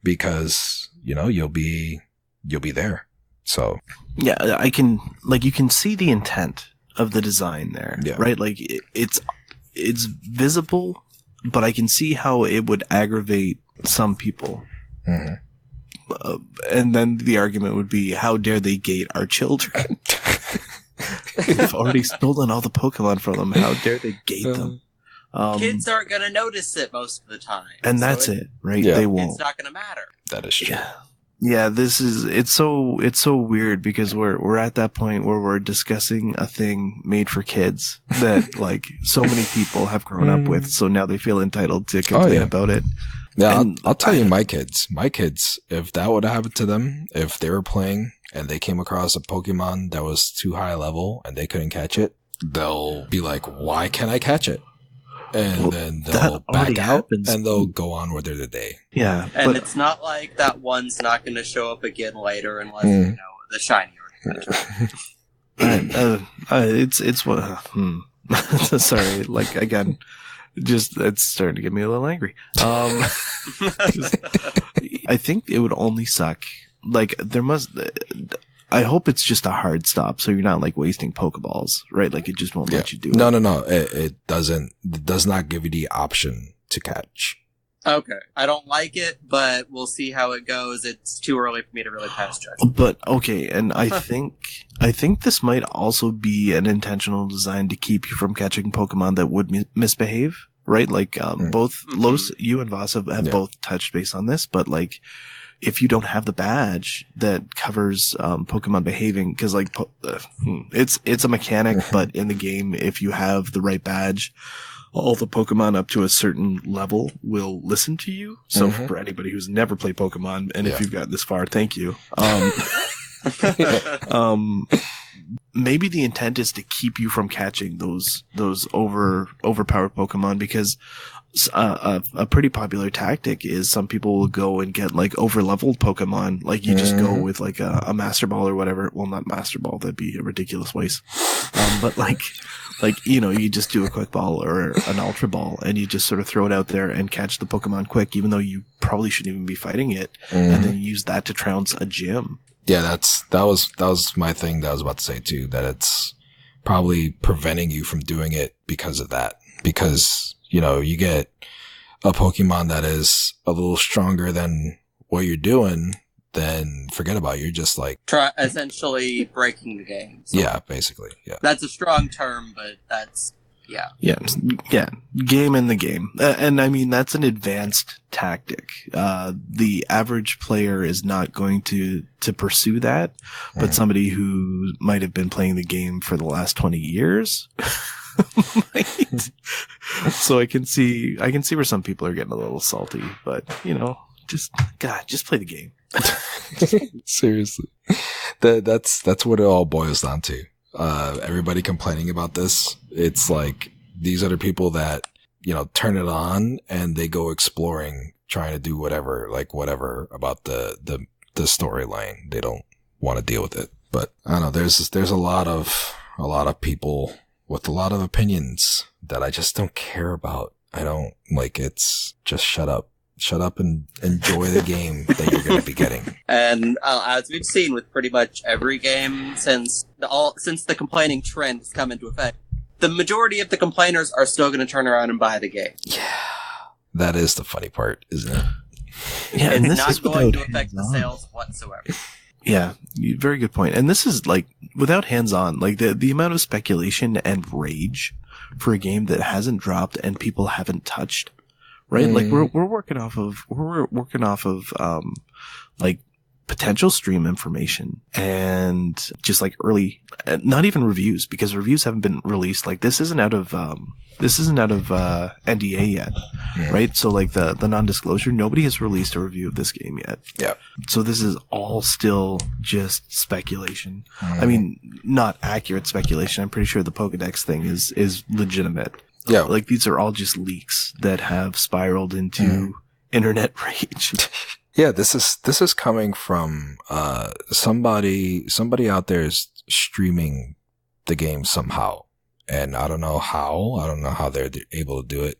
because, you'll be there. So. Yeah, you can see the intent of the design there, right? Like it's visible, but I can see how it would aggravate some people. And then the argument would be, how dare they gate our children? We've already stolen all the Pokemon from them. How dare they gate them? Kids aren't going to notice it most of the time. And so that's it, right? Yeah. They won't. It's not going to matter. That is true. Yeah, it's so weird because we're at that point where we're discussing a thing made for kids that like so many people have grown up with, so now they feel entitled to complain about it. Yeah, I'll tell you, my kids, if that would have happened to them, if they were playing and they came across a Pokemon that was too high level and they couldn't catch it, they'll be like, why can't I catch it? And then they'll back out and they'll go on with their day. Yeah. And it's not like that one's not going to show up again later unless, the shiny or it's what, sorry, like again, just, it's starting to get me a little angry. I think it would only suck. Like I hope it's just a hard stop, so you're not like wasting Pokeballs, right? Like it just won't let you do it. No. It does not give you the option to catch. Okay. I don't like it, but we'll see how it goes. It's too early for me to really pass judgment. But okay, and I think this might also be an intentional design to keep you from catching Pokemon that would misbehave, right? Like both Los, you and Voss have both touched base on this, but like if you don't have the badge that covers Pokemon behaving, because like it's a mechanic, but in the game, if you have the right badge, all the Pokemon up to a certain level will listen to you. So for anybody who's never played Pokemon, and if you've gotten this far, thank you. Maybe the intent is to keep you from catching those overpowered Pokemon, because a pretty popular tactic is some people will go and get like over-leveled Pokemon. Like you just go with like a Master Ball or whatever. Well, not Master Ball. That'd be a ridiculous waste. But like, you know, you just do a Quick Ball or an Ultra Ball and you just sort of throw it out there and catch the Pokemon quick, even though you probably shouldn't even be fighting it. And then use that to trounce a gym. Yeah, that was my thing that I was about to say too, that it's probably preventing you from doing it because of that. Because, you know, you get a Pokemon that is a little stronger than what you're doing, then forget about it. You're just like essentially breaking the game. So yeah, basically. Yeah. That's a strong term, but that's yeah. Yeah. Game in the game. And I mean, that's an advanced tactic. The average player is not going to pursue that, but somebody who might have been playing the game for the last 20 years. So I can see where some people are getting a little salty, but you know, just play the game. Seriously. That's what it all boils down to. Everybody complaining about this. It's like these other people that, you know, turn it on and they go exploring, trying to do whatever about the storyline. They don't want to deal with it. But I don't know, there's a lot of people with a lot of opinions that I just don't care about. I don't like, it's just shut up and enjoy the game that you're going to be getting. And as we've seen with pretty much every game since the complaining trend has come into effect, the majority of the complainers are still going to turn around and buy the game. Yeah, that is the funny part, isn't it? Yeah, it's and this not is going to affect the sales whatsoever. Yeah, very good point. And this is like without hands-on, like the amount of speculation and rage for a game that hasn't dropped and people haven't touched, right? Like we're working off of like potential stream information and just like early, not even reviews, because reviews haven't been released. Like this isn't out of NDA yet, right? So like the non-disclosure, nobody has released a review of this game yet. Yeah. So this is all still just speculation. I mean, not accurate speculation. I'm pretty sure the Pokedex thing is legitimate. Yeah. Like these are all just leaks that have spiraled into internet rage. Yeah, this is coming from somebody out there is streaming the game somehow, and I don't know how they're able to do it,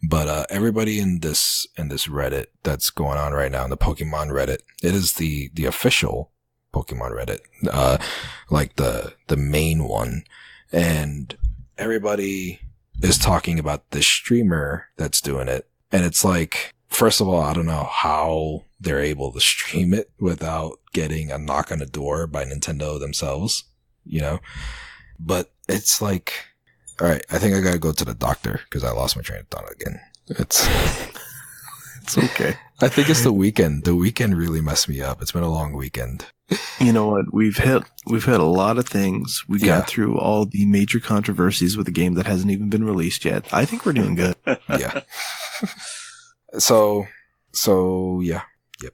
but everybody in this Reddit that's going on right now, in the Pokemon Reddit, it is the official Pokemon Reddit, like the main one, and everybody is talking about the streamer that's doing it, and it's like, first of all, I don't know how they're able to stream it without getting a knock on the door by Nintendo themselves, you know? But it's like, all right, I think I gotta go to the doctor because I lost my train of thought again. It's okay. I think it's the weekend. The weekend really messed me up. It's been a long weekend. You know what? We've hit a lot of things. We got through all the major controversies with a game that hasn't even been released yet. I think we're doing good. Yeah. So yeah. Yep.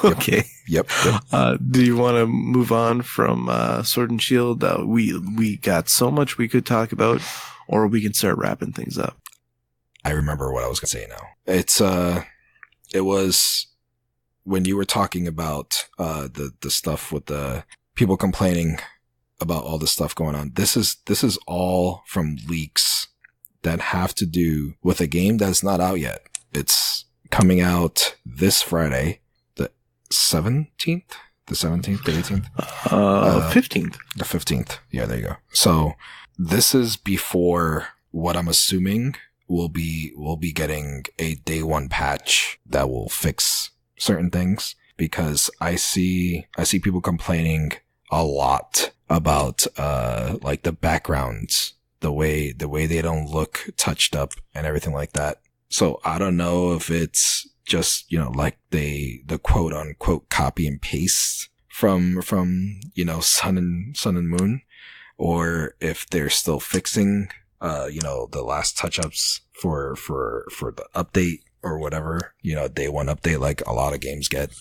Okay. Yep. Do you want to move on from Sword and Shield? We got so much we could talk about, or we can start wrapping things up. I remember what I was going to say now. It was when you were talking about the stuff with the people complaining about all the stuff going on. This is all from leaks that have to do with a game that's not out yet. It's coming out this Friday, the 17th, the 18th? 15th. The 15th. Yeah, there you go. So this is before what I'm assuming we'll be getting a day one patch that will fix certain things, because I see people complaining a lot about like the backgrounds, the way they don't look touched up and everything like that. So I don't know if it's just, like the quote unquote copy and paste from Sun and Moon, or if they're still fixing the last touch-ups for the update or whatever, day one update like a lot of games get.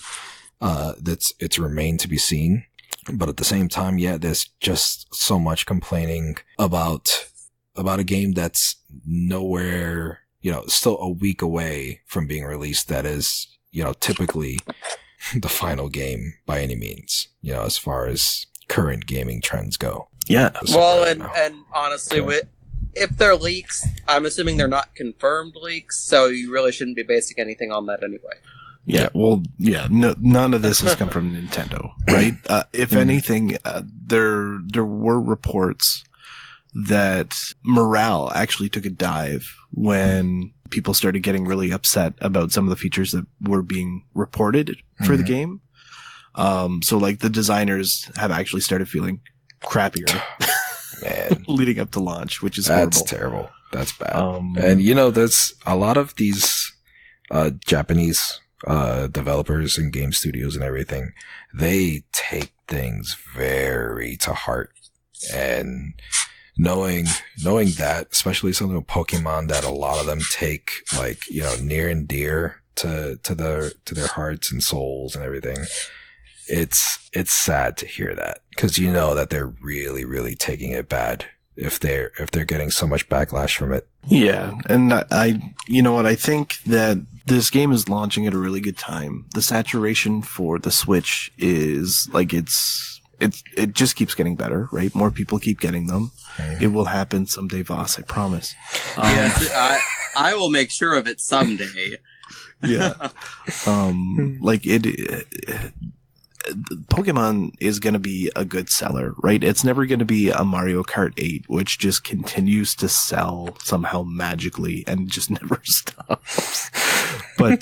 It's remained to be seen. But at the same time, yeah, there's just so much complaining about a game that's nowhere, still a week away from being released. That is, typically the final game by any means, as far as current gaming trends go. Yeah. Well, and honestly, if they're leaks, I'm assuming they're not confirmed leaks, so you really shouldn't be basing anything on that anyway. Yeah, well, yeah, none of this has come from Nintendo, right? If anything, there were reports that morale actually took a dive when people started getting really upset about some of the features that were being reported for the game. So like the designers have actually started feeling crappier Man. leading up to launch, which is That's horrible. terrible. That's bad. And there's a lot of these Japanese developers and game studios and everything. They take things very to heart, and knowing that, especially something with Pokemon that a lot of them take like, near and dear to their hearts and souls and everything. It's sad to hear that, because that they're really, really taking it bad if they're getting so much backlash from it. Yeah, and I think that this game is launching at a really good time. The saturation for the Switch is like it just keeps getting better, right? More people keep getting them. It will happen someday, Voss, I promise. Yes, I will make sure of it someday. Yeah. Pokemon is going to be a good seller, right? It's never going to be a Mario Kart 8, which just continues to sell somehow magically and just never stops. But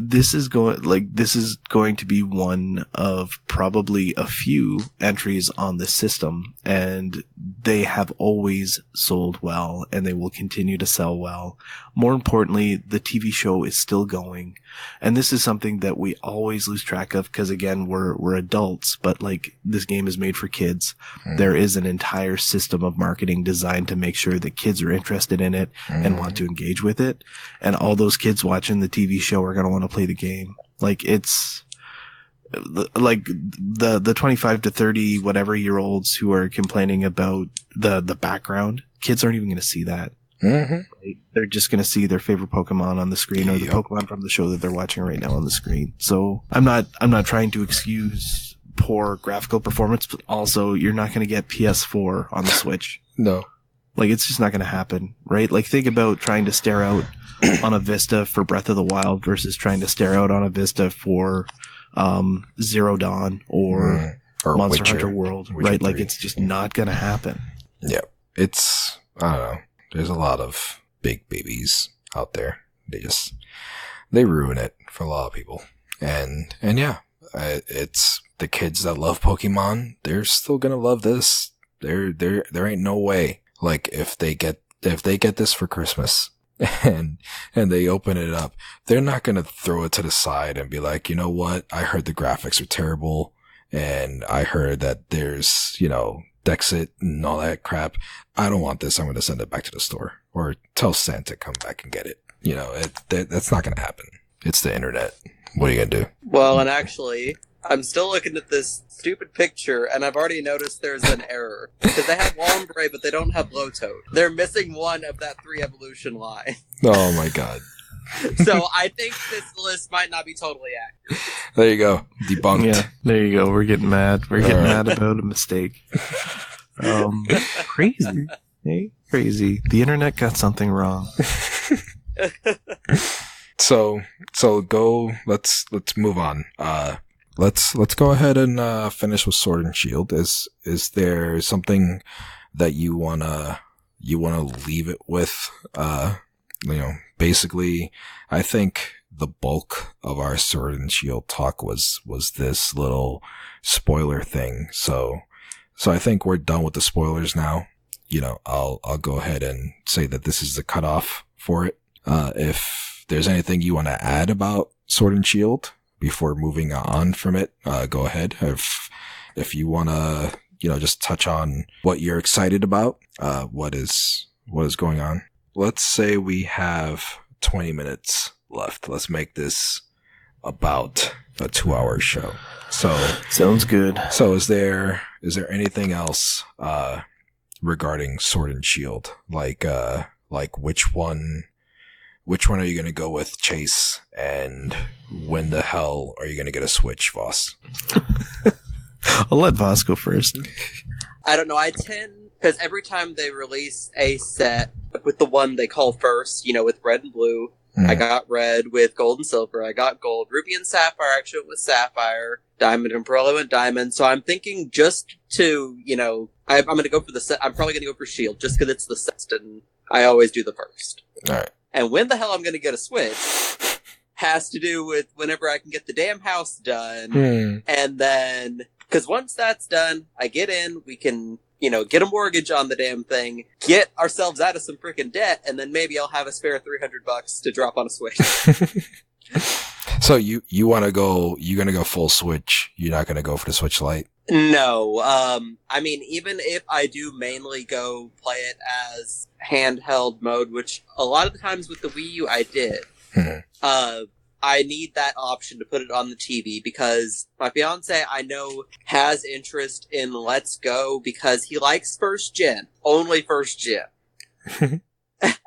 this is going to be one of probably a few entries on the system, and they have always sold well, and they will continue to sell well. More importantly, the TV show is still going, and this is something that we always lose track of, because again, we're adults, but like this game is made for kids. There is an entire system of marketing designed to make sure that kids are interested in it and want to engage with it. And all those kids watching the TV show are going to want to play the game. Like it's like the 25 to 30 whatever year olds who are complaining about the background. Kids aren't even going to see that. Right? They're just going to see their favorite Pokemon on the screen, or the Pokemon from the show that they're watching right now on the screen. So I'm not trying to excuse poor graphical performance, but also you're not going to get PS4 on the Switch. No. Like, it's just not going to happen, right? Like, think about trying to stare out on a Vista for Breath of the Wild versus trying to stare out on a Vista for Zero Dawn or Monster Hunter World, Witcher right? 3. Like, it's just not going to happen. Yeah. It's, I don't know. There's a lot of big babies out there. They ruin it for a lot of people. And yeah, it's the kids that love Pokemon. They're still going to love this. There ain't no way. Like, if they get this for Christmas and they open it up, they're not going to throw it to the side and be like, you know what? I heard the graphics are terrible, and I heard that there's, Dexit and all that crap. I don't want this. I'm going to send it back to the store, or tell Santa come back and get it. That's not going to happen. It's the internet. What are you going to do? Well, and actually, I'm still looking at this stupid picture, and I've already noticed there's an error. Because they have Wombre, but they don't have Blowtoad. They're missing one of that 3 evolution line. Oh my god. So I think this list might not be totally accurate. There you go. Debunked. Yeah, there you go. We're getting mad. We're getting mad about a mistake. Crazy. Hey, crazy. The internet got something wrong. So go. Let's move on. Let's go ahead and finish with Sword and Shield. Is there something that you wanna you want to leave it with, basically, I think the bulk of our Sword and Shield talk was this little spoiler thing. So I think we're done with the spoilers now. I'll go ahead and say that this is the cutoff for it. If there's anything you want to add about Sword and Shield before moving on from it, go ahead. If you want to, just touch on what you're excited about, what is going on. Let's say we have 20 minutes left. Let's make this about a 2-hour show. So sounds good. So is there anything else regarding Sword and Shield? Like which one are you going to go with, Chase? And when the hell are you going to get a Switch, Vos? I'll let Vos go first. I don't know. I tend, because every time they release a set with the one they call first, with red and blue, I got red. With gold and silver, I got gold. Ruby and sapphire, actually went with sapphire. Diamond and pearl, I went diamond. So I'm thinking just to, I'm going to go for the set. I'm probably going to go for shield just because it's the set, and I always do the first. All right. And when the hell I'm going to get a Switch has to do with whenever I can get the damn house done. And then, because once that's done, I get in, we can, get a mortgage on the damn thing, get ourselves out of some freaking debt, and then maybe I'll have a spare $300 to drop on a Switch. So you want to go, you're going to go full Switch. You're not going to go for the Switch Lite? No. Even if I do mainly go play it as handheld mode, which a lot of the times with the Wii U I did, I need that option to put it on the TV because my fiance, I know, has interest in Let's Go because he likes first gen, only first gen.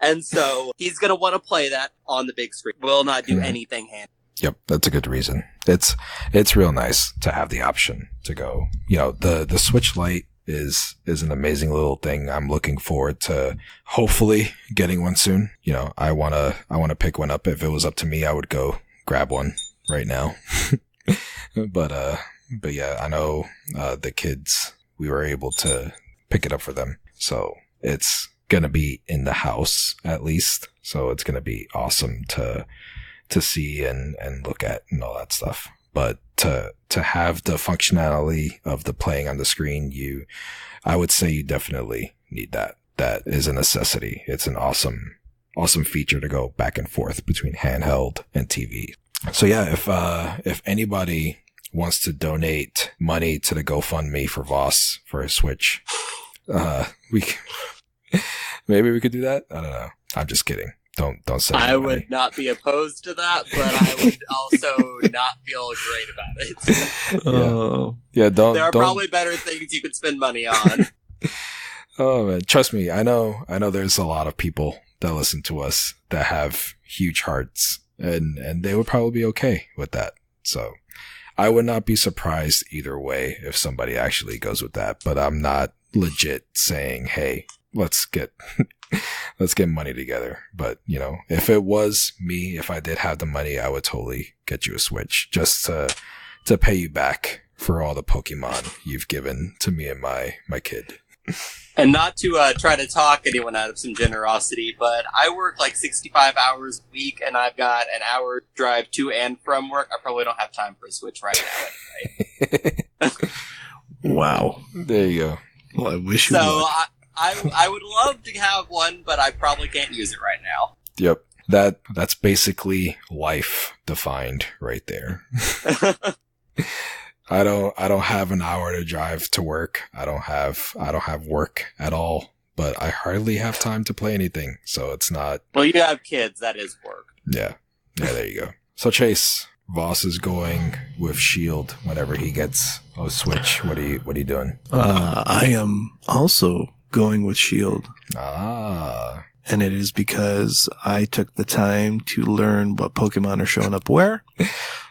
And so he's going to want to play that on the big screen. Will not do anything hand. Yep, that's a good reason. It's real nice to have the option to go. The Switch Lite is an amazing little thing. I'm looking forward to hopefully getting one soon. I wanna pick one up. If it was up to me, I would go grab one right now. But yeah, I know the kids, we were able to pick it up for them. So it's gonna be in the house at least. So it's gonna be awesome to see and look at and all that stuff. But to have the functionality of the playing on the screen, I would say you definitely need that. That is a necessity. It's an awesome feature to go back and forth between handheld and TV. So yeah, if anybody wants to donate money to the GoFundMe for Vos for his Switch, maybe we could do that. I don't know. I'm just kidding. Don't say I would not be opposed to that, but I would also not feel great about it. Yeah, don't. There are probably better things you could spend money on. Oh man, trust me, I know there's a lot of people that listen to us that have huge hearts and they would probably be okay with that. So I would not be surprised either way if somebody actually goes with that, but I'm not legit saying, hey, let's get money together. But, if it was me, if I did have the money, I would totally get you a Switch just to pay you back for all the Pokemon you've given to me and my kid. And not to try to talk anyone out of some generosity, but I work like 65 hours a week and I've got an hour drive to and from work. I probably don't have time for a Switch right now anyway. Wow. There you go. Well, I wish you would. So I would love to have one, but I probably can't use it right now. Yep. That's basically life defined right there. I don't have an hour to drive to work. I don't have work at all, but I hardly have time to play anything. So it's not. Well, you have kids. That is work. Yeah. There you go. So Chase, Vos is going with Shield whenever he gets a Switch. What are you doing? I am also going with Shield. And it is because I took the time to learn what Pokemon are showing up where.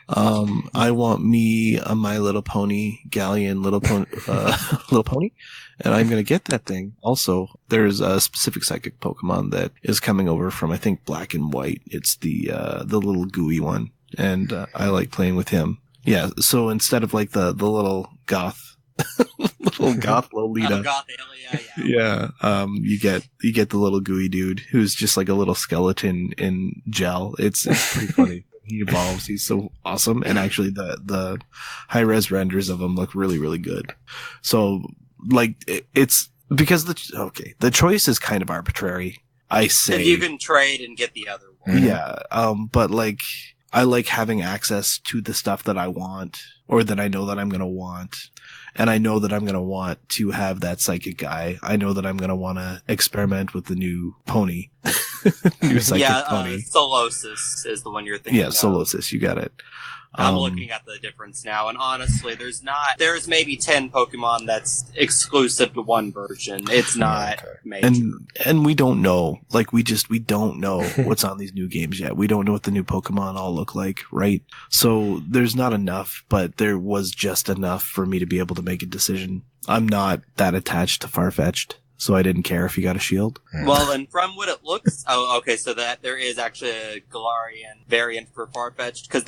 I want me a My Little Pony Galleon Little Pony, and I'm going to get that thing. Also, there's a specific psychic Pokemon that is coming over from, I think, Black and White. It's the little gooey one, and I like playing with him. Yeah, so instead of like the little goth little goth Lolita. Oh, goth alien, yeah. Yeah. You get the little gooey dude who's just like a little skeleton in gel. It's pretty funny. He evolves. He's so awesome. And actually the high res renders of him look really, really good. So like it's because the choice is kind of arbitrary. I say And you can trade and get the other one. yeah. But like I like having access to the stuff that I want or that I know that I'm going to want. And I know that I'm going to want to have that psychic guy. I know that I'm going to want to experiment with the new pony. New psychic pony. Solosis is the one you're thinking of. Yeah, Solosis. You got it. I'm looking at the difference now, and honestly, there's maybe 10 Pokemon that's exclusive to one version. It's not major. And we don't know. Like, we don't know what's on these new games yet. We don't know what the new Pokemon all look like, right? So there's not enough, but there was just enough for me to be able to make a decision. I'm not that attached to Farfetch'd, so I didn't care if he got a shield. Well, and from what it looks, so that there is actually a Galarian variant for Farfetch'd, because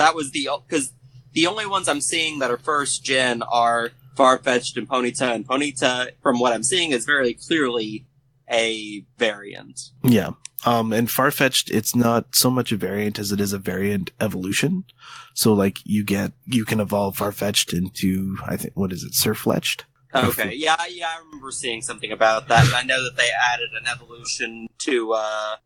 the only ones I'm seeing that are first gen are Farfetch'd and Ponyta, from what I'm seeing, is very clearly a variant. Yeah. And Farfetch'd, it's not so much a variant as it is a variant evolution. So like you can evolve Farfetch'd into, I think, what is it, Surfletch'd? Okay, yeah, I remember seeing something about that. I know that they added an evolution to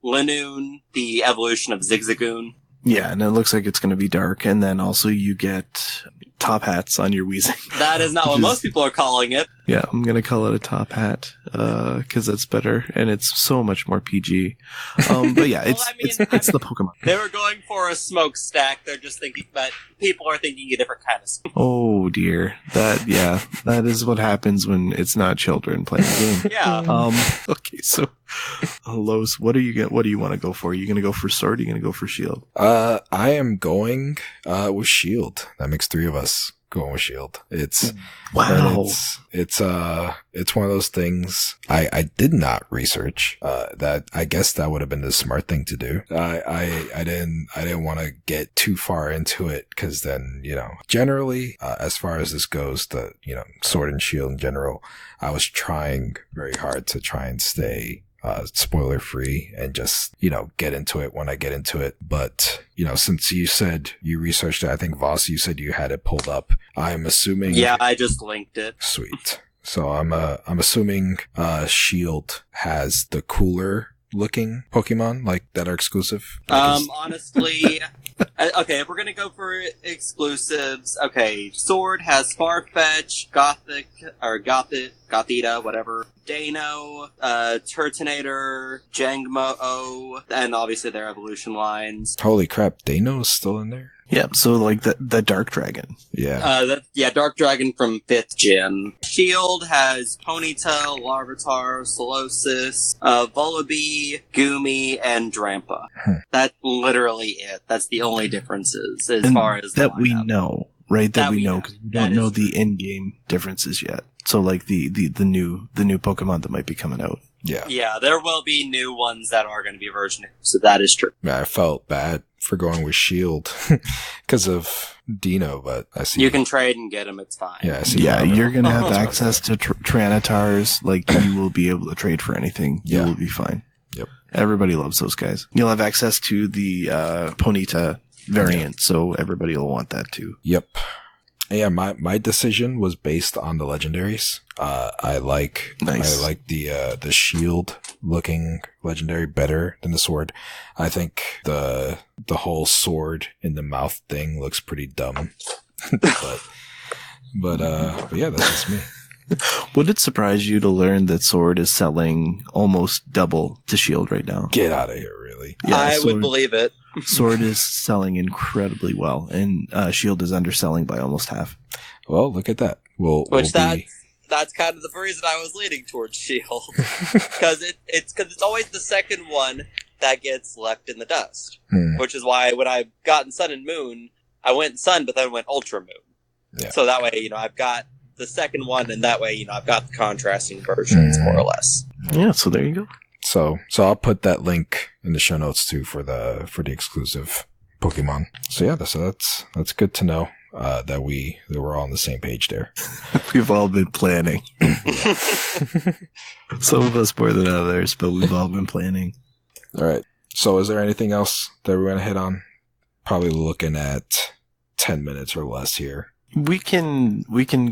Linoon, the evolution of Zigzagoon. Yeah, and it looks like it's going to be dark, and then also you get top hats on your Weezing. That is not what most people are calling it. Yeah, I'm going to call it a top hat, because that's better, and it's so much more PG. But yeah, it's the Pokemon. They were going for a smokestack, they're just thinking, but people are thinking a different kind of smoke. Oh dear. That is what happens when it's not children playing the game. Yeah. Okay, so, Los, what do you want to go for? Are you going to go for Sword, or are you going to go for Shield? I am going, with Shield. That makes 3 of us going with Shield. It's wow. It's one of those things I did not research. That I guess that would have been the smart thing to do. I didn't want to get too far into it, because then, generally, as far as this goes, Sword and Shield in general, I was trying very hard to try and stay spoiler free and just, get into it when I get into it. But, since you said you researched it, I think Vos, you said you had it pulled up. I'm assuming. Yeah, I just linked it. Sweet. So I'm assuming, Shield has the cooler looking Pokemon, like, that are exclusive. Honestly, okay, if we're gonna go for exclusives, okay, Sword has Farfetch, Gothita, whatever, Dano, Turtonator, Jangmo-O, and obviously their evolution lines. Holy crap, Dano's still in there? Yeah, so like the Dark Dragon. Yeah. Dark Dragon from 5th gen. Shield has Ponyta, Larvitar, Solosis, Volibee, Goomy, and Drampa. That's literally it. That's the only differences as far as that we know, right? That we know, because we don't know the true. in-game differences yet. So like the new Pokemon that might be coming out. Yeah. Yeah, there will be new ones that are going to be version 2, so that is true. I felt bad for going with Shield because of Dino, but I see. You can trade and get them, it's fine. Yeah, I see. Yeah, you're going to have access to Tyrantars. Like, you will be able to trade for anything. You will be fine. Yep. Everybody loves those guys. You'll have access to the Ponyta variant, so everybody will want that too. Yep. Yeah, my decision was based on the legendaries. I like the shield looking legendary better than the sword. I think the whole sword in the mouth thing looks pretty dumb. but yeah, that's just me. Would it surprise you to learn that Sword is selling almost double to Shield right now? Get out of here, really? Yeah, I would believe it. Sword is selling incredibly well, and Shield is underselling by almost half. Well, look at that. That's kind of the reason I was leaning towards Shield, because it's always the second one that gets left in the dust, which is why when I got in Sun and Moon, I went Sun, but then went Ultra Moon. Yeah. So that way, I've got the second one, and that way, I've got the contrasting versions, more or less. Yeah, so there you go. So I'll put that link in the show notes too for the exclusive Pokemon. So yeah, that's good to know. that we're all on the same page there. We've all been planning. Some of us more than others, but we've all been planning. All right. So is there anything else that we're going to hit on? Probably looking at 10 minutes or less here. We can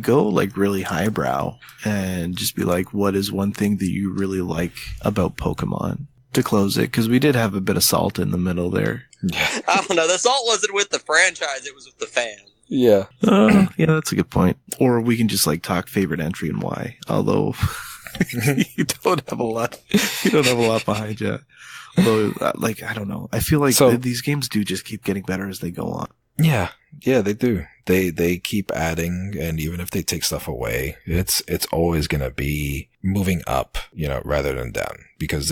go like really highbrow and just be like, what is one thing that you really like about Pokemon to close it? Because we did have a bit of salt in the middle there. Yeah. I don't know. The salt wasn't with the franchise; it was with the fans. Yeah. Yeah, that's a good point. Or we can just like talk favorite entry and why. Although you don't have a lot behind you. Although, like, I don't know. I feel like these games do just keep getting better as they go on. Yeah, they do. They keep adding, and even if they take stuff away, it's always gonna be moving up, rather than down, because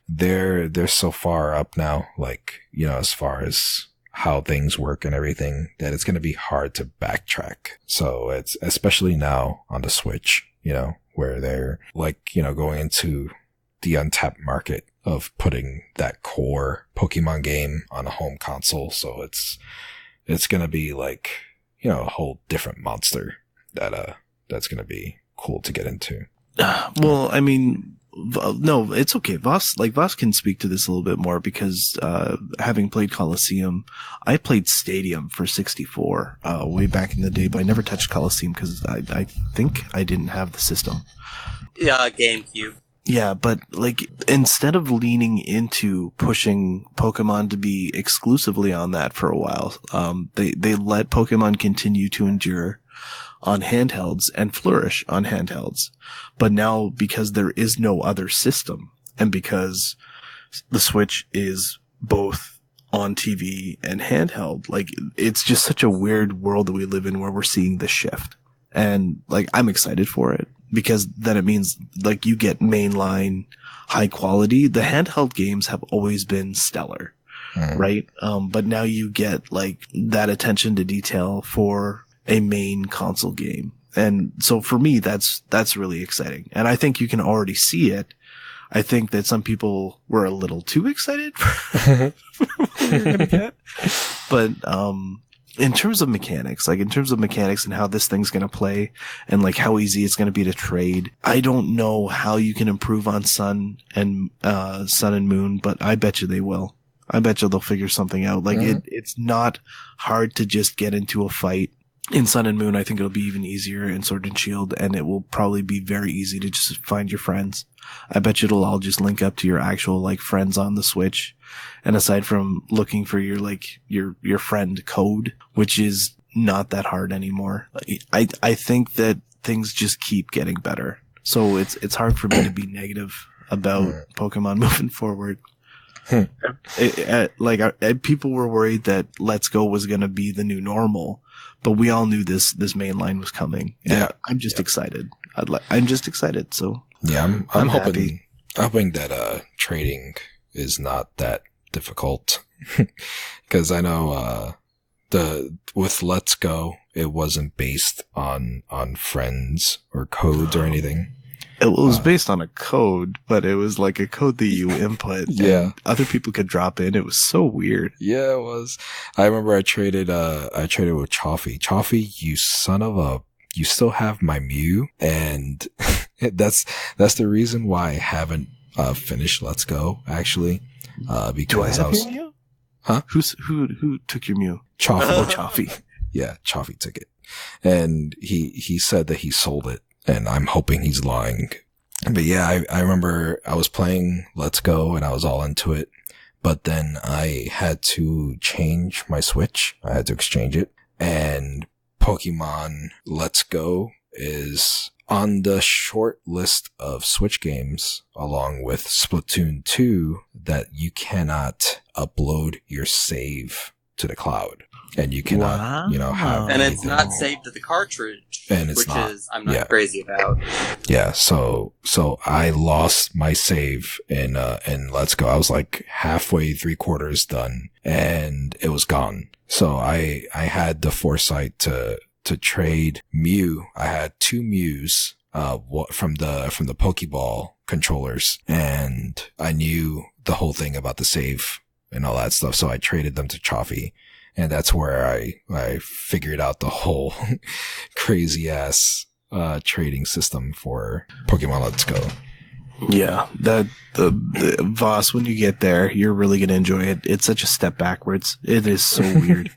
they're so far up now, like, as far as how things work and everything, that it's gonna be hard to backtrack. So it's especially now on the Switch, where they're like, going into the untapped market of putting that core Pokemon game on a home console. So it's going to be like, a whole different monster that's going to be cool to get into. Well, I mean, no, it's okay. Vos can speak to this a little bit more because, having played Coliseum, I played Stadium for 64, way back in the day, but I never touched Coliseum because I think I didn't have the system. Yeah, GameCube. Yeah, but like instead of leaning into pushing Pokemon to be exclusively on that for a while, they let Pokemon continue to endure on handhelds and flourish on handhelds. But now, because there is no other system, and because the Switch is both on TV and handheld, like it's just such a weird world that we live in where we're seeing this shift. And like I'm excited for it. Because then it means like you get mainline high quality. The handheld games have always been stellar, right? But now you get like that attention to detail for a main console game. And so for me, that's really exciting. And I think you can already see it. I think that some people were a little too excited for what you're gonna get. But, in terms of mechanics and how this thing's going to play and like how easy it's going to be to trade, I don't know how you can improve on Sun and Moon, but I bet you they will. I bet you they'll figure something out. Like it's not hard to just get into a fight. In Sun and Moon, I think it'll be even easier in Sword and Shield, and it will probably be very easy to just find your friends. I bet you it'll all just link up to your actual like friends on the Switch. And aside from looking for your friend code, which is not that hard anymore, I think that things just keep getting better. So it's hard for me to be negative about Pokemon moving forward. People were worried that Let's Go was going to be the new normal, but we all knew this main line was coming. Yeah, I'm just excited. I'm just excited. So yeah, I'm happy. hoping that trading is not that difficult, because I know with Let's Go it wasn't based on friends or codes or anything. It was based on a code, but it was like a code that you input. Yeah. And other people could drop in. It was so weird. Yeah, it was. I remember I traded with Chaffee. Chaffee, you still have my Mew, and that's the reason why I haven't finished Let's Go, actually. Because Do I have your Mew? Huh? Who took your Mew? Chaffee. Oh, Chaffee. Yeah, Chaffee took it. And he said that he sold it. And I'm hoping he's lying. But yeah, I remember I was playing Let's Go and I was all into it. But then I had to change my Switch. I had to exchange it. And Pokemon Let's Go is on the short list of Switch games, along with Splatoon 2, that you cannot upload your save to the cloud. And you cannot, have. And it's not saved to the cartridge, and it's which not. is I'm not crazy about. Yeah, so I lost my save in Let's Go. I was like halfway, 3/4 done, and it was gone. So I had the foresight to trade Mew. I had 2 Mews from the Pokeball controllers, and I knew the whole thing about the save and all that stuff. So I traded them to Chaffee. And that's where I figured out the whole crazy ass trading system for Pokemon Let's Go. Yeah, the Voss, when you get there, you're really going to enjoy it. It's such a step backwards. It is so weird.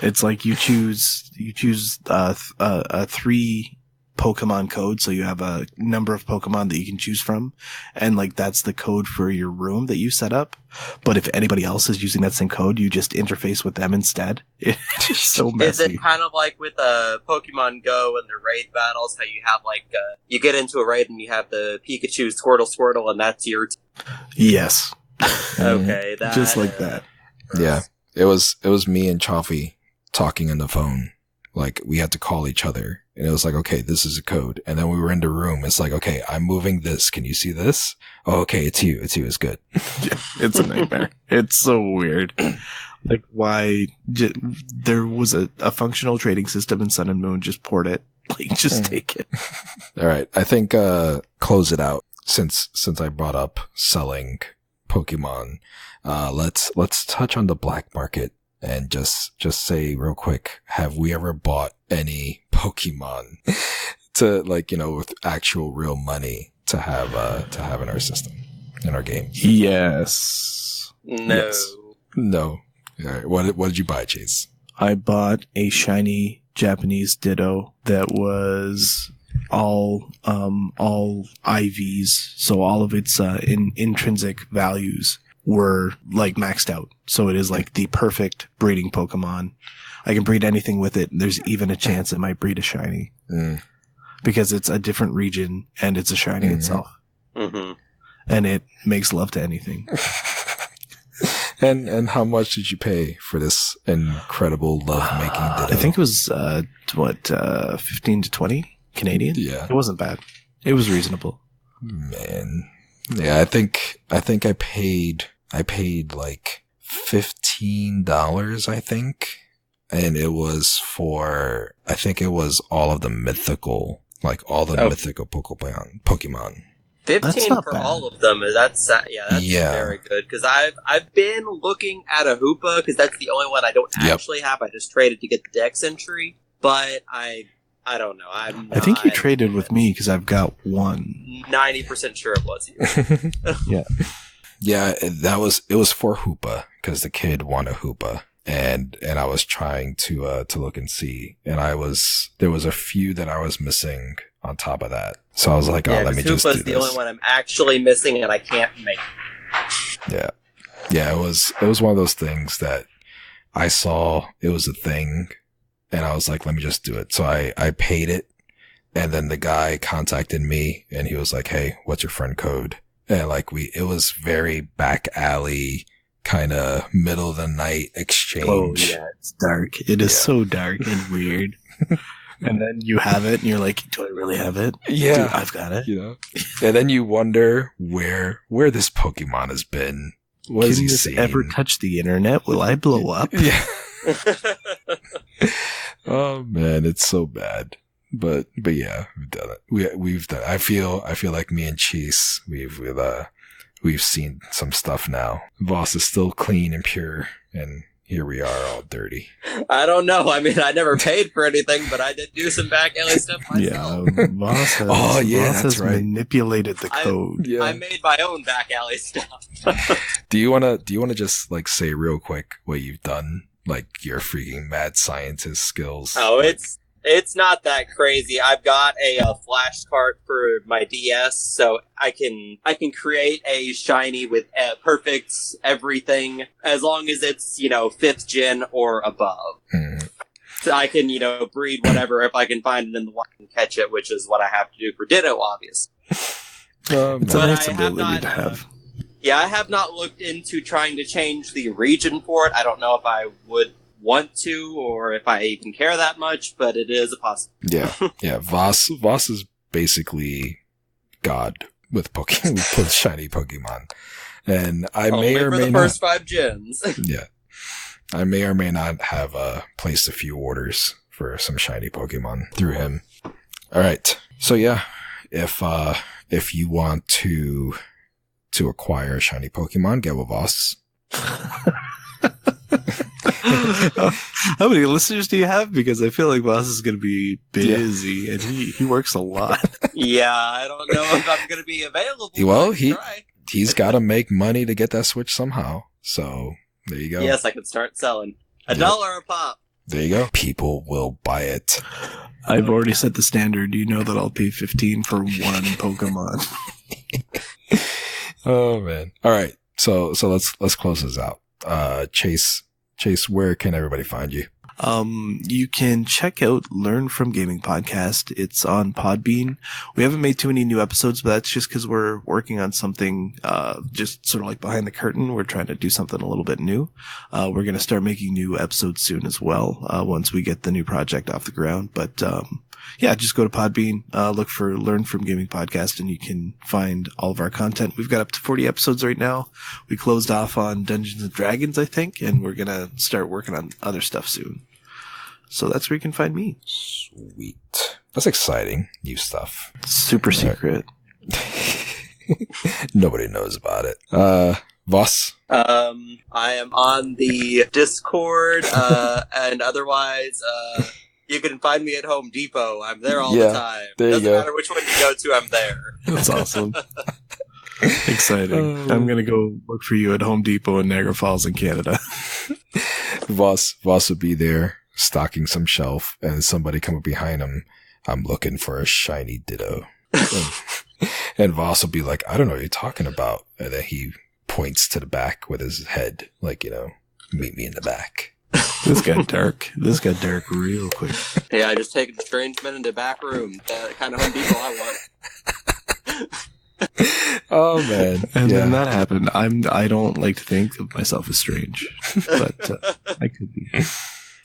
It's like you choose 3 Pokemon code, so you have a number of Pokemon that you can choose from, and like that's the code for your room that you set up. But if anybody else is using that same code, you just interface with them instead. It's so messy. Is it kind of like with Pokemon Go and the raid battles, how you have like you get into a raid and you have the Pikachu, Squirtle, and that's your Yes. Okay, just like that. Yeah, it was me and Chaffee talking on the phone. Like, we had to call each other, and it was like, okay, this is a code. And then we were in the room. It's like, okay, I'm moving this. Can you see this? Oh, okay, it's you. It's good. Yeah, it's a nightmare. It's so weird. Like, why there was a functional trading system in Sun and Moon, just port it. Like, just take it. All right. I think, close it out since I brought up selling Pokemon. Let's touch on the black market. And just say real quick, have we ever bought any Pokemon to, like, with actual real money to have in our system, in our games? Yes. No. Yes. No. All right. What did you buy, Chase? I bought a shiny Japanese Ditto that was all IVs, so all of its intrinsic values were like maxed out. So it is like the perfect breeding Pokemon. I can breed anything with it. There's even a chance it might breed a shiny. Because it's a different region and it's a shiny itself. Mm-hmm. And it makes love to anything. And how much did you pay for this incredible love-making Ditto? I think it was 15 to 20 Canadian? Yeah. It wasn't bad. It was reasonable. Man. Yeah, I think I paid like $15, I think. And it was for, I think it was all of the mythical, like all the mythical Pokemon. 15 for all of them. That's very good. Because I've been looking at a Hoopa, because that's the only one I don't actually have. I just traded to get the Dex entry. But I don't know. I think you traded with me because I've got one. 90% sure it was you. Yeah. Yeah, it was for Hoopa because the kid wanted Hoopa, and I was trying to look and see, and there was a few that I was missing on top of that. So I was like, let me just do this. Hoopa's the only one I'm actually missing, and I can't make it. Yeah. Yeah, it was one of those things that I saw it was a thing, and I was like, let me just do it. So I paid it, and then the guy contacted me, and he was like, hey, what's your friend code? And like it was very back alley, kind of middle of the night exchange. Oh yeah, it's dark. It is so dark and weird. And then you have it, and you're like, do I really have it? Yeah. Dude, I've got it. And then you wonder where this Pokemon has been. What has he seen? Ever touched the internet? Will I blow up? Yeah. Oh man, it's so bad. But yeah, we've done it. We've done. I feel like me and Chase, we've seen some stuff now. Voss is still clean and pure, and here we are all dirty. I don't know. I mean, I never paid for anything, but I did do some back alley stuff myself. Yeah, Voss has manipulated the code. I made my own back alley stuff. Do you wanna just like say real quick what you've done? Like your freaking mad scientist skills? Oh, it's not that crazy. I've got a flash cart for my DS, so I can create a shiny with perfect everything as long as it's 5th gen or above. So I can breed whatever if I can find it in the wild and catch it, which is what I have to do for Ditto, obviously. It's a nice ability to have. Yeah, I have not looked into trying to change the region for it. I don't know if I would want to, or if I even care that much, but it is a possibility. Yeah. Voss is basically God with with shiny Pokemon, and I may or may the not. First 5 gens. Yeah, I may or may not have placed a few orders for some shiny Pokemon through him. All right, so yeah, if you want to How many listeners do you have? Because I feel like Vos is going to be busy, and he works a lot. Yeah, I don't know if I'm going to be available. Well, but I can try. he's got to make money to get that Switch somehow. So there you go. Yes, I can start selling $1 a pop. There you go. People will buy it. I've already set the standard. You know that I'll pay $15 for one Pokemon. Oh man. All right. So let's close this out. Chase, where can everybody find you? You can check out Learn From Gaming podcast. It's on Podbean. We haven't made too many new episodes, but that's just because we're working on something, just sort of like behind the curtain. We're trying to do something a little bit new. We're going to start making new episodes soon as well, once we get the new project off the ground. But, yeah, just go to Podbean, look for Learn From Gaming podcast, and you can find all of our content. We've got up to 40 episodes right now. We closed off on Dungeons and Dragons, I think, and we're going to start working on other stuff soon. So that's where you can find me. Sweet. That's exciting. New stuff. Super secret. Nobody knows about it. Vos? I am on the Discord, and otherwise, you can find me at Home Depot. I'm there all the time. There Doesn't you go. matter which one you go to, I'm there. That's awesome. Exciting. I'm going to go look for you at Home Depot in Niagara Falls in Canada. Voss would be there stocking some shelf, and somebody come up behind him. I'm looking for a shiny Ditto. And Voss will be like, I don't know what you're talking about. And then he points to the back with his head, like, meet me in the back. This got dark. This got dark real quick. Yeah, I just take a strange man into the back room. The kind of Home Depot I want. Oh man. And then that happened. I don't like to think of myself as strange, but I could be.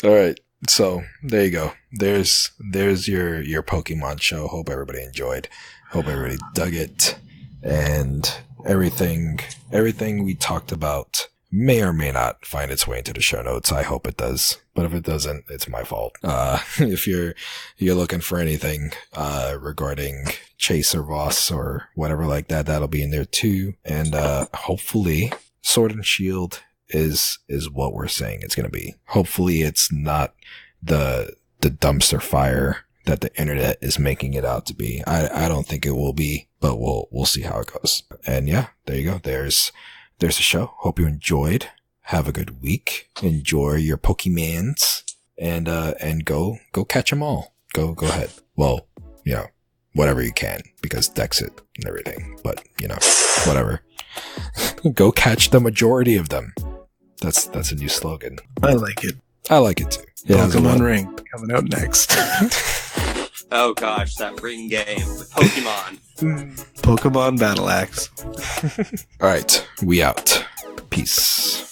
All right. So there you go. There's your Pokemon show. Hope everybody enjoyed. Hope everybody dug it. And everything we talked about may or may not find its way into the show notes. I hope it does. But if it doesn't, it's my fault. If you're looking for anything regarding Chase or Vos or whatever like that, that'll be in there too. And hopefully Sword and Shield is what we're saying it's going to be. Hopefully it's not the dumpster fire that the internet is making it out to be. I don't think it will be, but we'll see how it goes. And yeah, there you go. There's the show. Hope you enjoyed. Have a good week. Enjoy your Pokemans and go catch them all. Go ahead. Well, whatever you can, because Dexit and everything, but whatever. Go catch the majority of them. That's a new slogan. I like it. I like it too. Yeah, Pokemon Ring coming out next. Oh gosh, that ring game with Pokemon. Pokemon Battle Axe. All right, we out. Peace.